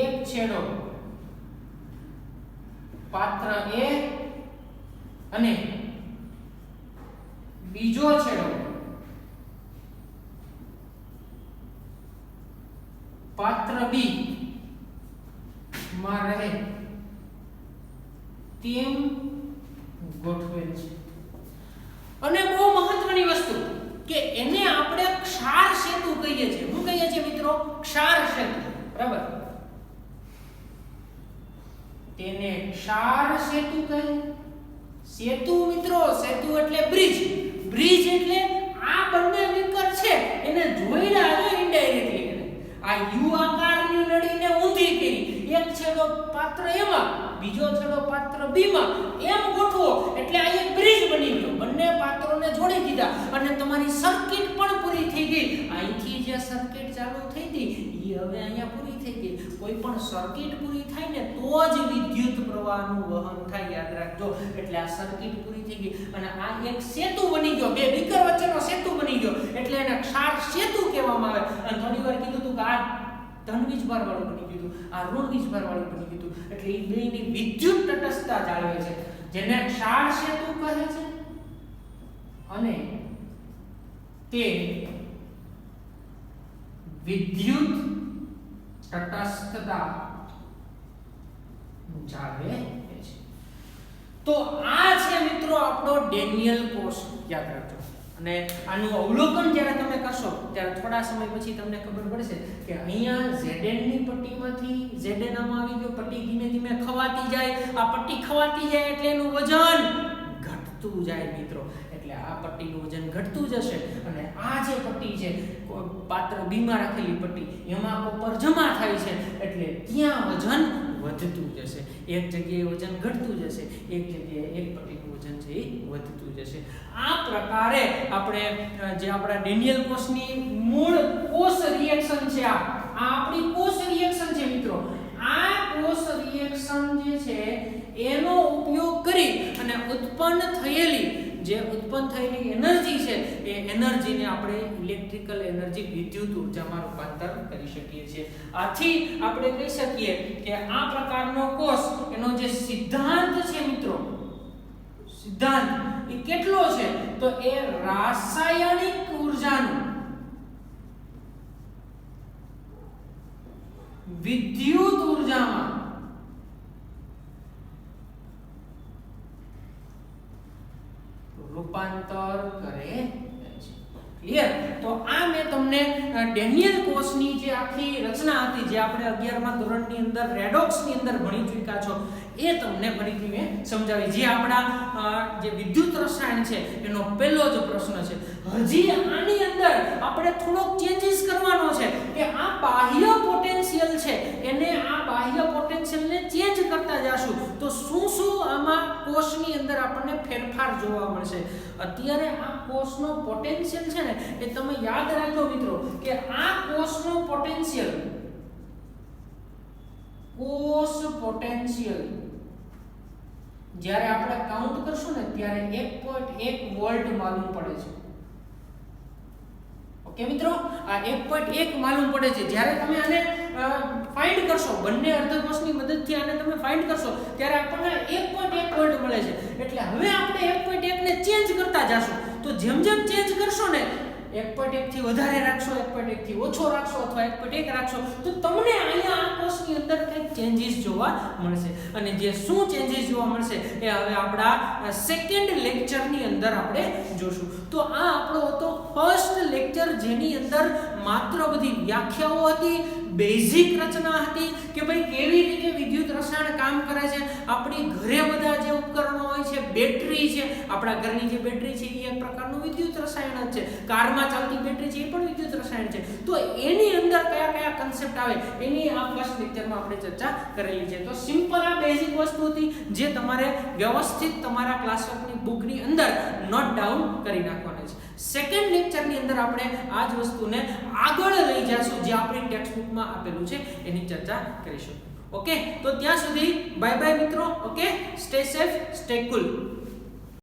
Speaker 1: એક છેડો પાત્ર A અને બીજો છેડો પાત્ર B માં રહે તેમ ગોઠવેલ છે. અને બહુ મહત્વની વસ્તુ કે એને આપણે ક્ષાર સેતુ કહીએ છીએ. શું કહીએ છીએ મિત્રો? ક્ષાર સેતુ. બરાબર, તેને ક્ષાર સેતુ કહે. સેતુ મિત્રો, સેતુ એટલે બ્રિજ. બ્રિજ એટલે આ બંને બીકર છે એને જોઈડા છે ઇનડાયરેક્ટલી. આ યુ આકારની નળીને ઊંધી કરી, એક છેડો પાત્ર A માં, બીજો છેડો પાત્ર B માં એમ ગોઠવો એટલે આ એક બ્રિજ બની ગયો. બંને પાત્રોને જોડી દીધા અને તમારી સર્કિટ પણ પૂરી થઈ ગઈ. અહીંથી જે સર્કિટ ચાલુ થઈ હતી એ હવે અહીંયા પૂરી થઈ ગઈ. કોઈ પણ સર્કિટ પૂરી થાય ને તો જ વિદ્યુત પ્રવાહનું વહન થાય, યાદ રાખજો. એટલે આ સર્કિટ પૂરી થઈ ગઈ અને આ એક સેતુ બની ગયો, બે બીકર વચ્ચેનો સેતુ બની ગયો એટલે એને ક્ષાર સેતુ કહેવામાં આવે. અને થોડી વાર કીધું હતું કે આ ધન વીજભાર વાળું બની ગયું, આ ઋણ વીજભાર વાળું બની ગયું. એટલે એ બેની વિદ્યુત તટસ્થતા જાળવે છે, જેને ક્ષાર સેતુ કહે છે. અને તે વિદ્યુત તટસ્થતા જાળવે છે. તો આ છે મિત્રો આપણો ડેનિયલ કોષ, યાદ રાખજો. અને આનું અવલોકન જ્યારે તમે કરશો ત્યારે થોડા સમય પછી તમને ખબર પડશે કે અહીંયા Zn ની પટ્ટીમાંથી Zn આમાં આવી ગયો, પટ્ટી ધીમે ધીમે ખવાતી જાય. આ પટ્ટી ખવાતી જાય એટલે એનું વજન ઘટતું જાય મિત્રો. એટલે આ પટ્ટીનું વજન ઘટતું જશે અને આ જે પટ્ટી છે પાત્ર B માં રાખેલી પટ્ટી એમાં કોપર જમા થાય છે એટલે ત્યાં વજન વધતું જશે. એક જગ્યાએ વજન ઘટતું જશે, એક જગ્યાએ એક પટ્ટીનું વજન છે એ વધતું જશે. આ પ્રકારે આપણે જે આપણા ડેનિયલ કોષની મૂળ કોષ રિએક્શન છે, આ આપણી કોષ રિએક્શન છે મિત્રો. આ કોષ રિએક્શન જે છે એનો ઉપયોગ કરી અને ઉત્પન્ન થયેલી એનર્જી છે એ એનર્જીને આપણે ઇલેક્ટ્રિકલ એનર્જી, વિદ્યુત ઉર્જામાં રૂપાંતર કરી શકીએ છીએ. આથી આપણે કહી શકીએ કે આ પ્રકારનો કોષ, એનો જે સિદ્ધાંત છે મિત્રો, સિદ્ધાંત એ કેટલો છે? તો એ રાસાયણિક ઉર્જાનું વિદ્યુત ઉર્જામાં રૂપાંતર કરે છે. ક્લિયર? તો આ મેં તમને ડેનિયલ કોષની જે આખી રચના હતી, જે આપણે 11મા ધોરણની અંદર રેડોક્સની અંદર ભણી ચૂક્યા છો, એ તમને ફરીથી મેં સમજાવી. જે આપણા જે વિદ્યુત રસાયણ છે એનો પહેલો જ પ્રશ્ન છે. હજી આની અંદર આપણે થોડોક ચેન્જીસ કરવાનો છે કે આ બાહ્ય પોટેન્શિયલ છે એને આ બાહ્ય પોટેન્શિયલને ચેન્જ કરતા જાશું તો શું શું આમાં કોષની અંદર આપણને ફેરફાર જોવા મળશે. અત્યારે આ કોષનો પોટેન્શિયલ છે ને એ તમે યાદ રાખજો મિત્રો કે આ કોષનો પોટેન્શિયલ કોષ પોટેન્શિયલ જ્યારે આપણે કાઉન્ટ કરશું ને ત્યારે 1.1 વોલ્ટ માલુમ પડે છે. ઓકે મિત્રો, આ 1.1 માલુમ પડે છે. જ્યારે તમે આને ફાઇન્ડ કરશો, બંને અર્ધકોષની મદદથી આને તમે ફાઇન્ડ કરશો ત્યારે આપણને 1.1 વોલ્ટ મળે છે. એટલે હવે આપણે 1.1 ને ચેન્જ કરતા જાશું. તો જેમ જેમ ચેન્જ કરશો ને 1.1 થી વધારે રાખશો, 1.1 થી ઓછો રાખશો અથવા 1.1 રાખશો તો તમને અહીંયા આ કોષની અંદર કંઈક ચેન્જીસ જોવા મળશે. અને જે શું ચેન્જીસ જોવા મળશે એ હવે આપણા સેકન્ડ લેક્ચરની અંદર આપણે જોશું. તો આ આપણો હતો ફર્સ્ટ લેક્ચર જેની અંદર માત્ર બધી વ્યાખ્યાઓ હતી, બેઝિક રચના હતી કે ભાઈ કેવી રીતે વિદ્યુત રસાયણ કામ કરે છે. આપણી ઘરે બધા જે ઉપકરણો હોય છે, બેટરી છે, આપણા ઘરની જે બેટરી છે એ એક પ્રકારનું વિદ્યુત રસાયણ જ છે. કારમાં ચાલતી બેટરી છે એ પણ વિદ્યુત રસાયણ છે. તો એની અંદર કયા કયા કન્સેપ્ટ આવે એની આ ફર્સ્ટ લેક્ચરમાં આપણે ચર્ચા કરેલી છે. તો સિમ્પલ આ બેઝિક વસ્તુ હતી જે તમારે વ્યવસ્થિત તમારા ક્લાસવર્કની બુકની અંદર નોટ ડાઉન કરી નાખવાની છે. સેકન્ડ લેક્ચરની અંદર આપણે આ જ વસ્તુને આગળ લઈ જઈશું જે આપણી ટેક્સ્ટ બુકમાં આપેલું છે એની ચર્ચા કરીશું. ઓકે, તો ત્યાં સુધી બાય બાય મિત્રો. ઓકે, સ્ટે સેફ, સ્ટે કુલ.